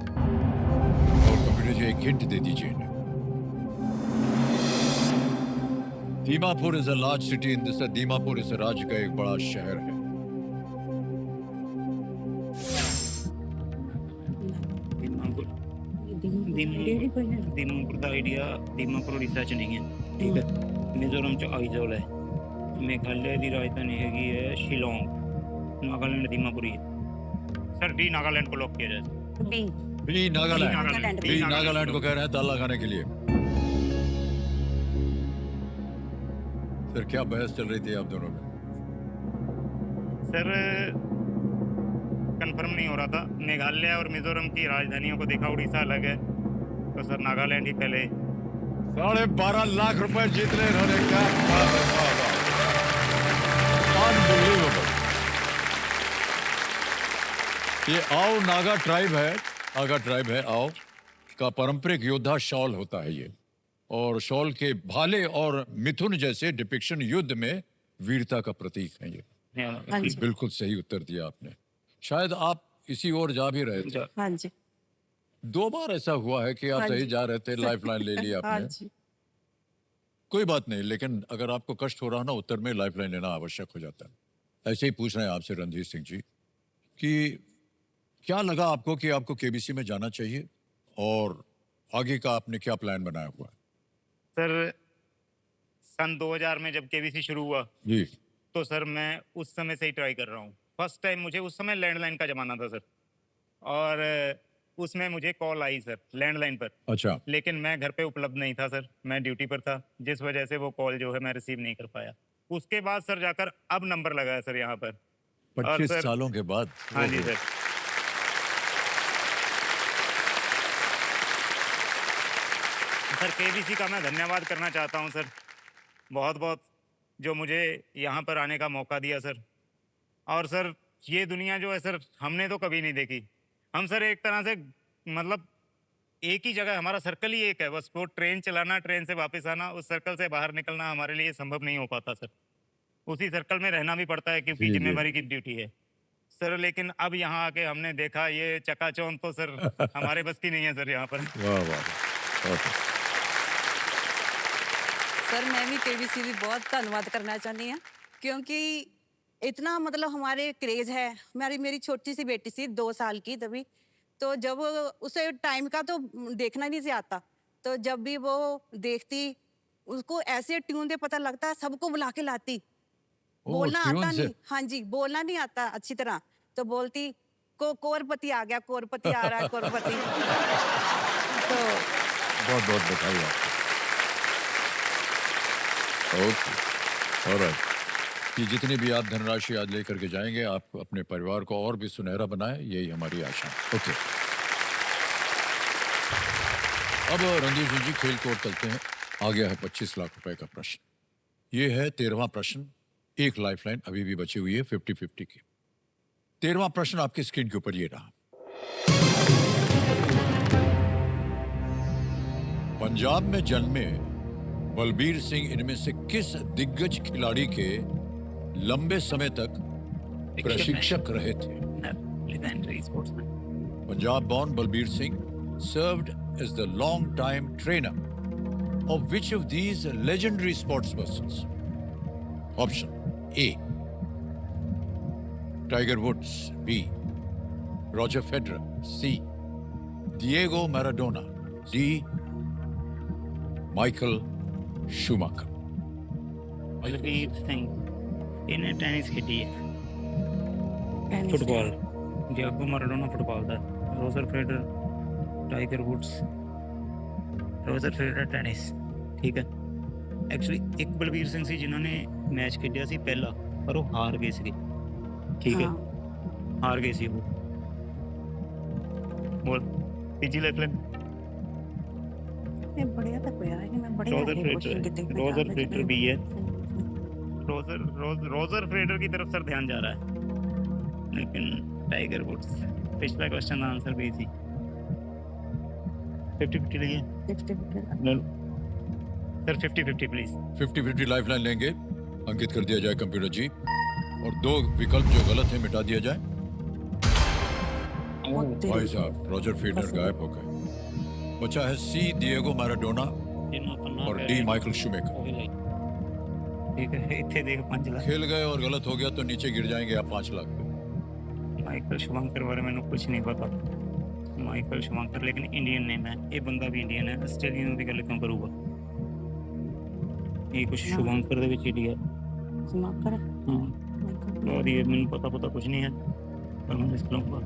और कंप्यूटर जी एक हिंट दे दीजिए इन्हें। Dimapur is a large city in this. Dimapur इस राज्य का एक बड़ा शहर है। दीमापुर डेढ़ी कोई है दीमापुर का आइडिया दीमापुर उड़ीसा च नहीं है ठीक है मिजोरम च आइजोल है मेघालय की राजधानी हैगी है शिलोंग नागालैंड दीमापुर ही है सर डी नागालैंड को लॉक किया जाए B B Nagaland. Nagaland. B Nagaland को कह रहे हैं ताला लगाने के लिए। सर क्या बहस चल रही थी आप दोनों में? सर कंफर्म नहीं हो रहा था मेघालय और मिजोरम की राजधानियों को देखा उड़ीसा अलग है तो सर नागालैंड ही पहले 12.5 लाख रुपए जीत रहे इन्होंने। क्या बात है, वाह, वाह। Unbelievable। ये आओ नागा ट्राइब है आओ का पारंपरिक योद्धा शॉल होता है ये, और शॉल के भाले और मिथुन जैसे डिपिक्शन युद्ध में वीरता का प्रतीक है ये। हाँ जी बिल्कुल सही उत्तर दिया आपने। शायद आप इसी ओर जा भी रहे थे। हाँ जी 2 बार ऐसा हुआ है कि आप हाँ सही जी। जा रहे थे, लाइफ लाइन ले ली हाँ आपने। जी। कोई बात नहीं, लेकिन अगर आपको कष्ट हो रहा ना, उत्तर में लाइफ लाइन लेना आवश्यक हो जाता है। ऐसे ही पूछ रहे हैं आपसे रणधीर सिंह जी कि क्या लगा आपको कि आपको केबीसी में जाना चाहिए, और आगे का आपने क्या प्लान बनाया हुआ है? सर सन 2000 में जब केबीसी शुरू हुआ जी। तो सर मैं उस समय से ही ट्राई कर रहा हूँ। फर्स्ट टाइम मुझे उस समय लैंडलाइन का ज़माना था सर, और उसमें मुझे कॉल आई सर लैंडलाइन पर, अच्छा। लेकिन मैं घर पे उपलब्ध नहीं था सर, मैं ड्यूटी पर था, जिस वजह से वो कॉल जो है मैं रिसीव नहीं कर पाया। उसके बाद सर जाकर अब नंबर लगाया सर यहाँ पर। और 25 सर सालों के बाद। हाँ जी ओहो। सर। सर केबीसी का मैं धन्यवाद करना चाहता हूँ सर, बहुत बहुत, जो मुझे यहाँ पर आने का मौका दिया सर। और सर ये दुनिया जो है सर हमने तो कभी नहीं देखी। हम सर एक तरह से मतलब एक ही जगह, हमारा सर्कल ही एक है बस, वो ट्रेन चलाना, ट्रेन से वापस आना, उस सर्कल से बाहर निकलना हमारे लिए संभव नहीं हो पाता सर। उसी सर्कल में रहना भी पड़ता है क्योंकि जी, जी। जिम्मेवारी की ड्यूटी है सर। लेकिन अब यहाँ आके हमने देखा ये चकाचौंध तो सर हमारे बस की नहीं है सर यहाँ पर। वाह वाह। ओके। सर मैं भी केबीसी भी बहुत धन्यवाद करना चाहती हूँ, क्योंकि इतना मतलब हमारे क्रेज है। मेरी छोटी सी बेटी थी 2 साल की तभी, तो जब उसे टाइम का तो देखना नहीं से आता, तो जब भी वो देखती उसको ऐसे ट्यून दे पता लगता, सबको बुला के लाती। ओह, बोलना ट्यून आता से। नहीं, हाँ जी, बोलना नहीं आता अच्छी तरह, तो बोलती कौरपति आ गया, कौरपति आ रहा है, कौरपति। तो बहुत बहुत बधाई आपको। Okay, alright. कि जितनी भी आप धनराशि आज लेकर के जाएंगे, आप अपने परिवार को और भी सुनहरा बनाएं, यही हमारी आशा है। ओके। अब रणधीर सिंह जी खेल को और चलते हैं। आ गया है 25 लाख रुपए का प्रश्न। ये है 13वां प्रश्न। एक लाइफलाइन अभी भी बची हुई है 50-50 की। 13वां प्रश्न आपकी स्क्रीन के ऊपर ये रहा। पंजाब में जन्मे बलबीर सिंह इनमें से किस दिग्गज खिलाड़ी के लंबे समय तक प्रशिक्षक रहे थे? Punjab born Balbir Singh served as the long-time trainer of which of these legendary sportspersons? Option A, Tiger Woods. B, Roger Federer. C, Diego Maradona. D, Michael Schumacher. Balbir Singh इन्हें टेनिस खेली है, tennis football Diego Maradona football ਦਾ, Roger Federer Tiger Woods, Roger Federer tennis. ठीक है, actually एक बलबीर ਸਿੰਘ ਸੀ ਜਿਨ੍ਹਾਂ ਨੇ match ਖੇਡਿਆ ਸੀ ਪਹਿਲਾ, ਪਰ ਉਹ ਹਾਰ ਗਏ ਸੀਗੇ। ਠੀਕ ਹੈ, हाँ। ਹਾਰ ਗਏ ਸੀ ਉਹ। बोल ਤੀਜੀ ਲਾਈਫਲਾइन ये बढ़िया था कोई यार, मैं बढ़िया रोजर है, फेडरर, कोशिश की थी, रोजर मैं फेडरर भी है। रोजर रोजर फेडरर की तरफ सर ध्यान जा रहा है, लेकिन टाइगर वुड्स। पिछला क्वेश्चन का आंसर भी थी 50-50 लिए सर, 50-50 प्लीज। 50-50 लाइफलाइन लेंगे, अंकित कर दिया जाए कंप्यूटर जी, और 2 विकल्प जो गलत है मिटा दिया जाए। भाई साहब, रॉजर फेडरर गायब हो गए। बचा है सी, डिएगो मैराडोना, और डी, माइकल शूमेकर। ठीक है, इतने देख 5 लाख। खेल गए और गलत हो गया तो नीचे गिर जाएंगे आप 5 लाख पे। माइकल शुमाकर बारे में कुछ नहीं पता। माइकल शुमाकर लेकिन इंडियन नेम है, ये बंदा भी इंडियन है, आस्ट्रेलियन की गल क्यों करूँगा? ये कुछ शुभंकर ਦੇ ਵਿੱਚ ਹੀ ਹੈ। शुमाकर। हाँ, और ये मैंने पता कुछ नहीं है, पर मैं रिस्क लूँगा।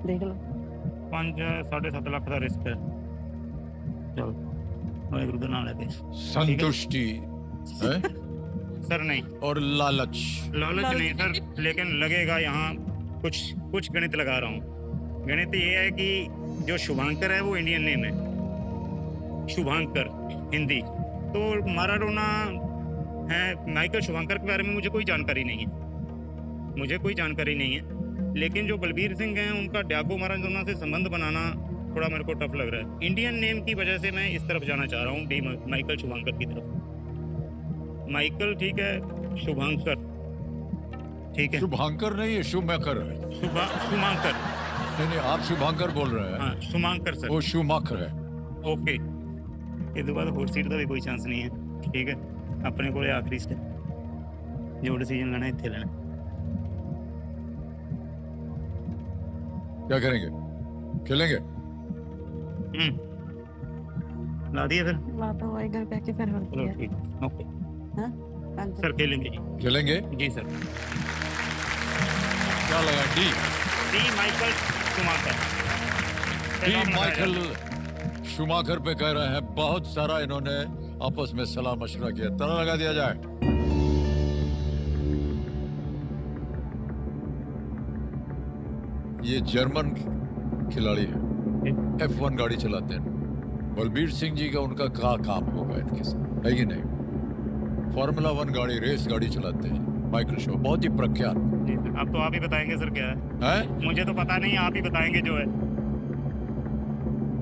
देख लो 5-7.5 लाख का रिस्क है। चल वाहिगुरू का नाम लेते। संतुष्टि है सर नहीं, और लालच। लालच नहीं सर, लेकिन लगेगा यहाँ कुछ गणित लगा रहा हूँ। गणित ये है कि जो शुभांकर है वो इंडियन नेम है, शुभांकर हिंदी, तो माराडोना है। माइकल शुभांकर के बारे में मुझे कोई जानकारी नहीं है, लेकिन जो बलबीर सिंह हैं उनका डिएगो मैराडोना से संबंध बनाना थोड़ा मेरे को टफ लग रहा है। इंडियन नेम की वजह से मैं इस तरफ जाना चाह रहा हूँ, डी माइकल शुभांकर की तरफ। माइकल ठीक है, शुभांकर ठीक है, शुभांकर नहीं है, शुभकर है। शुभांकर नहीं नहीं, आप शुभांकर बोल रहे हैं। हाँ शुमांकर सर। वो शूमाकर है। ओके ਇਹ ਤੋਂ ਬਾਅਦ ਹੋਰ ਸੀਟ ਦਾ ਵੀ ਕੋਈ ਚਾਂਸ ਨਹੀਂ ਹੈ ਠੀਕ ਹੈ ਆਪਣੇ ਕੋਲੇ ਆਖਰੀ ਸਟੈਪ ਜੋ ਡਿਸੀਜਨ ਲੈਣਾ ਇੱਥੇ ਲੈਣਾ क्या करेंगे? खेलेंगे? ला दिए फिर बाबा वही घर पे फिर हो चलो गया ठीक ओके हाँ सर खेलेंगे जी खेलेंगे? जी सर क्या लगा? D. D Michael Schumacher D Michael Schumacher पे कह रहे हैं। बहुत सारा इन्होंने आपस में सलाह मशवरा किया। ताला लगा दिया जाए। ये जर्मन खिलाड़ी है, F1 गाड़ी चलाते हैं। बलबीर सिंह जी का उनका क्या काम होगा इनके साथ, है कि नहीं? फॉर्मूला 1 गाड़ी, रेस गाड़ी चलाते हैं। माइकल शो बहुत ही प्रख्यात जी सर अब तो आप ही बताएंगे सर क्या है है। मुझे तो पता नहीं आप ही बताएंगे जो है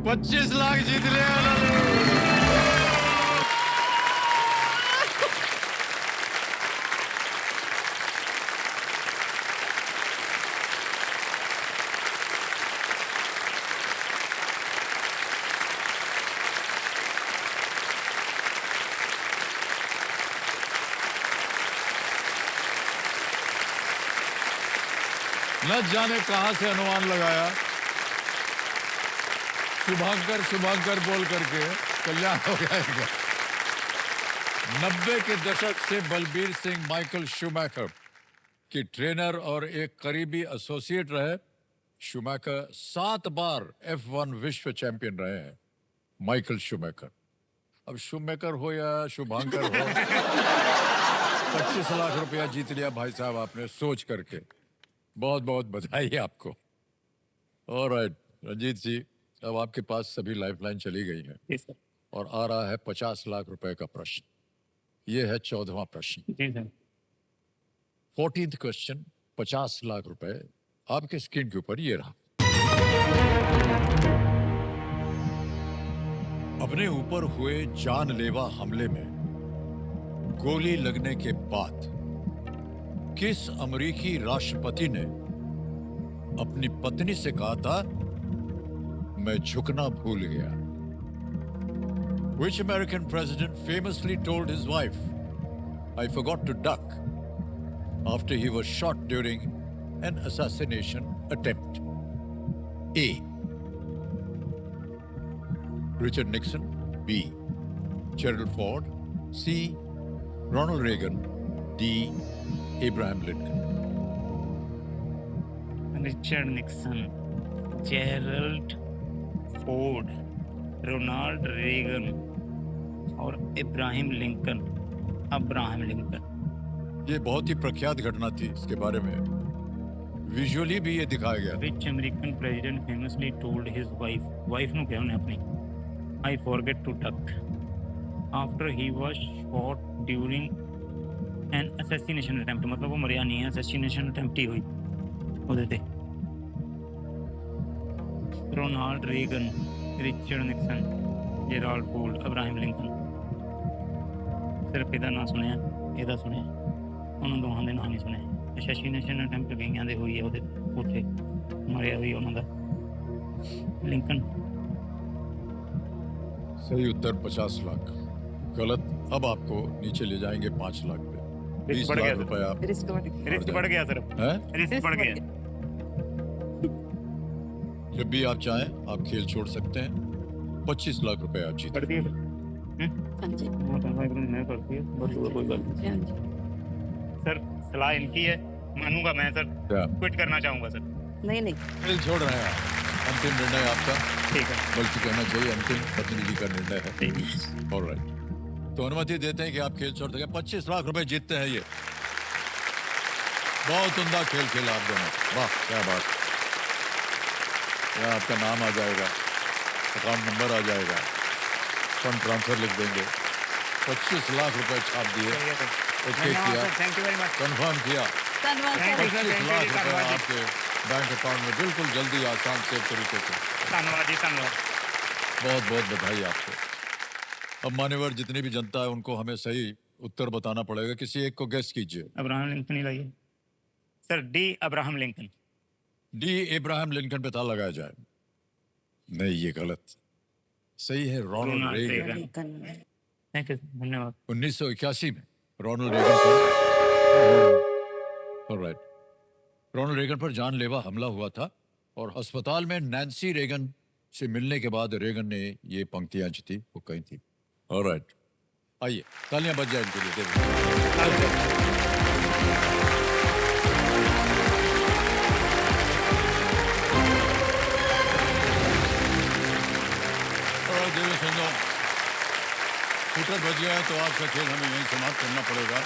25 लाख जीत लिया उन्होंने। न जाने कहां से अनुमान लगाया, शुभांकर शुभांकर बोल करके कल्याण हो गया इनका। 90 के दशक से बलबीर सिंह माइकल शूमैकर की ट्रेनर और एक करीबी एसोसिएट रहे। शूमैकर 7 बार F1 विश्व चैंपियन रहे हैं। माइकल शूमैकर। अब शूमैकर हो या शुभांकर हो, 25 लाख रुपया जीत लिया भाई साहब आपने सोच करके। बहुत बहुत बधाई आपको। ऑलराइट रंजीत जी, अब आपके पास सभी लाइफलाइन चली गई है जी सर और आ रहा है 50 लाख रुपए का प्रश्न। ये है 14वां प्रश्न। जी सर 14th क्वेश्चन, 50 लाख रुपए आपके स्क्रीन के ऊपर ये रहा। अपने ऊपर हुए जानलेवा हमले में गोली लगने के बाद किस अमेरिकी राष्ट्रपति ने अपनी पत्नी से कहा था मैं झुकना भूल गया? Which American president famously told his wife, I forgot to duck after he was shot during an assassination attempt? A. Richard Nixon. B. Gerald Ford. C. Ronald Reagan. D. Abraham Lincoln. Richard Nixon Gerald Ford Ronald Reagan और Abraham Lincoln ये बहुत ही प्रख्यात घटना थी। इसके बारे में visually भी ये दिखाया गया। Which American president famously told his wife ਨੂੰ ਕਿਹਾ ਉਹਨੇ ਆਪਣੀ I forget to duck after he was shot during an assassination attempt मतलब वो मरिया नहीं है असैसिनेशन अटेम्प्ट ही हुई ਉਹਦੇ ਤੇ Ronald Reagan Richard Nixon Gerald Ford Abraham Lincoln सिर्फ ਇਹਦਾ ਨਾਂ ਸੁਣਿਆ ਇਹਦਾ ਸੁਣਿਆ ਉਹਨਾਂ ਦੋਹਾਂ ਦੇ ਨਾਂ ਨਹੀਂ ਸੁਣਿਆ असैसिनेशन अटेम्प्ट ਗਈਆਂ ਦੇ ਹੋਈ ਹੈ ਉਹਦੇ ਉੱਥੇ ਮਰਿਆ ਵੀ ਉਹਨਾਂ ਦਾ लिंकन सही उत्तर 50 लाख। गलत। अब आपको नीचे ले जाएंगे 5 लाख पे। 20 बढ़ गया लाख सर। रुपए आप रिस्क बढ़ गया सर हैं? रिस्क बढ़ गया जब भी आप चाहें आप खेल छोड़ सकते हैं। 25 लाख रुपए आप जीते। बढ़ दिए हाँ जी मैं करती है बस कोई बात नहीं। हाँ जी सर सलाह इनकी है मानूंगा मैं सर क्या क्विट करना चाहूंगा सर नहीं नहीं खेल छोड़ रहे हैं आप? अंतिम निर्णय आपका, ठीक है बल्कि कहना चाहिए अंतिम प्रतिनिधि का निर्णय है। ठीक है ऑलराइट, तो अनुमति देते हैं कि आप खेल छोड़ सकें। 25 लाख रुपए जीतते हैं ये। बहुत उम्दा खेल खेला आप दोनों। वाह क्या बात। यहाँ आपका नाम आ जाएगा, अकाउंट नंबर आ जाएगा, फंड ट्रांसफर लिख देंगे। 25 लाख रुपए छाप दिए, ओके किया, thank you very much confirm किया। धन्यवाद Thank you, सर 25 लाख रुपए धन्यवाद जी। आपके बैंक अकाउंट में बिल्कुल जल्दी आसान से तरीके से। धन्यवाद जी धन्यवाद बहुत बहुत बधाई आपको। अब मान्यवर जितनी भी जनता है उनको हमें सही उत्तर बताना पड़ेगा। किसी एक को गेस कीजिए। अब्राहम लिंकन ही लाइए sir D Abraham Lincoln D Abraham Lincoln पे ताला लगाया जाए। नहीं, ये गलत। सही है Ronald Ronald Reagan. Reagan. Thank you, धन्यवाद। 1981 में रोनाल्ड रेगन पर ऑलराइट, रोनाल्ड रेगन पर जानलेवा हमला हुआ था और अस्पताल में नैन्सी रेगन से मिलने के बाद रेगन ने ये पंक्तियां जो थी वो कही थी। ऑलराइट, आइए तालियां बज जाए इनके लिए। देवी सुंदर, शूटर बच गया है तो आपका खेल हमें यहीं समाप्त करना पड़ेगा।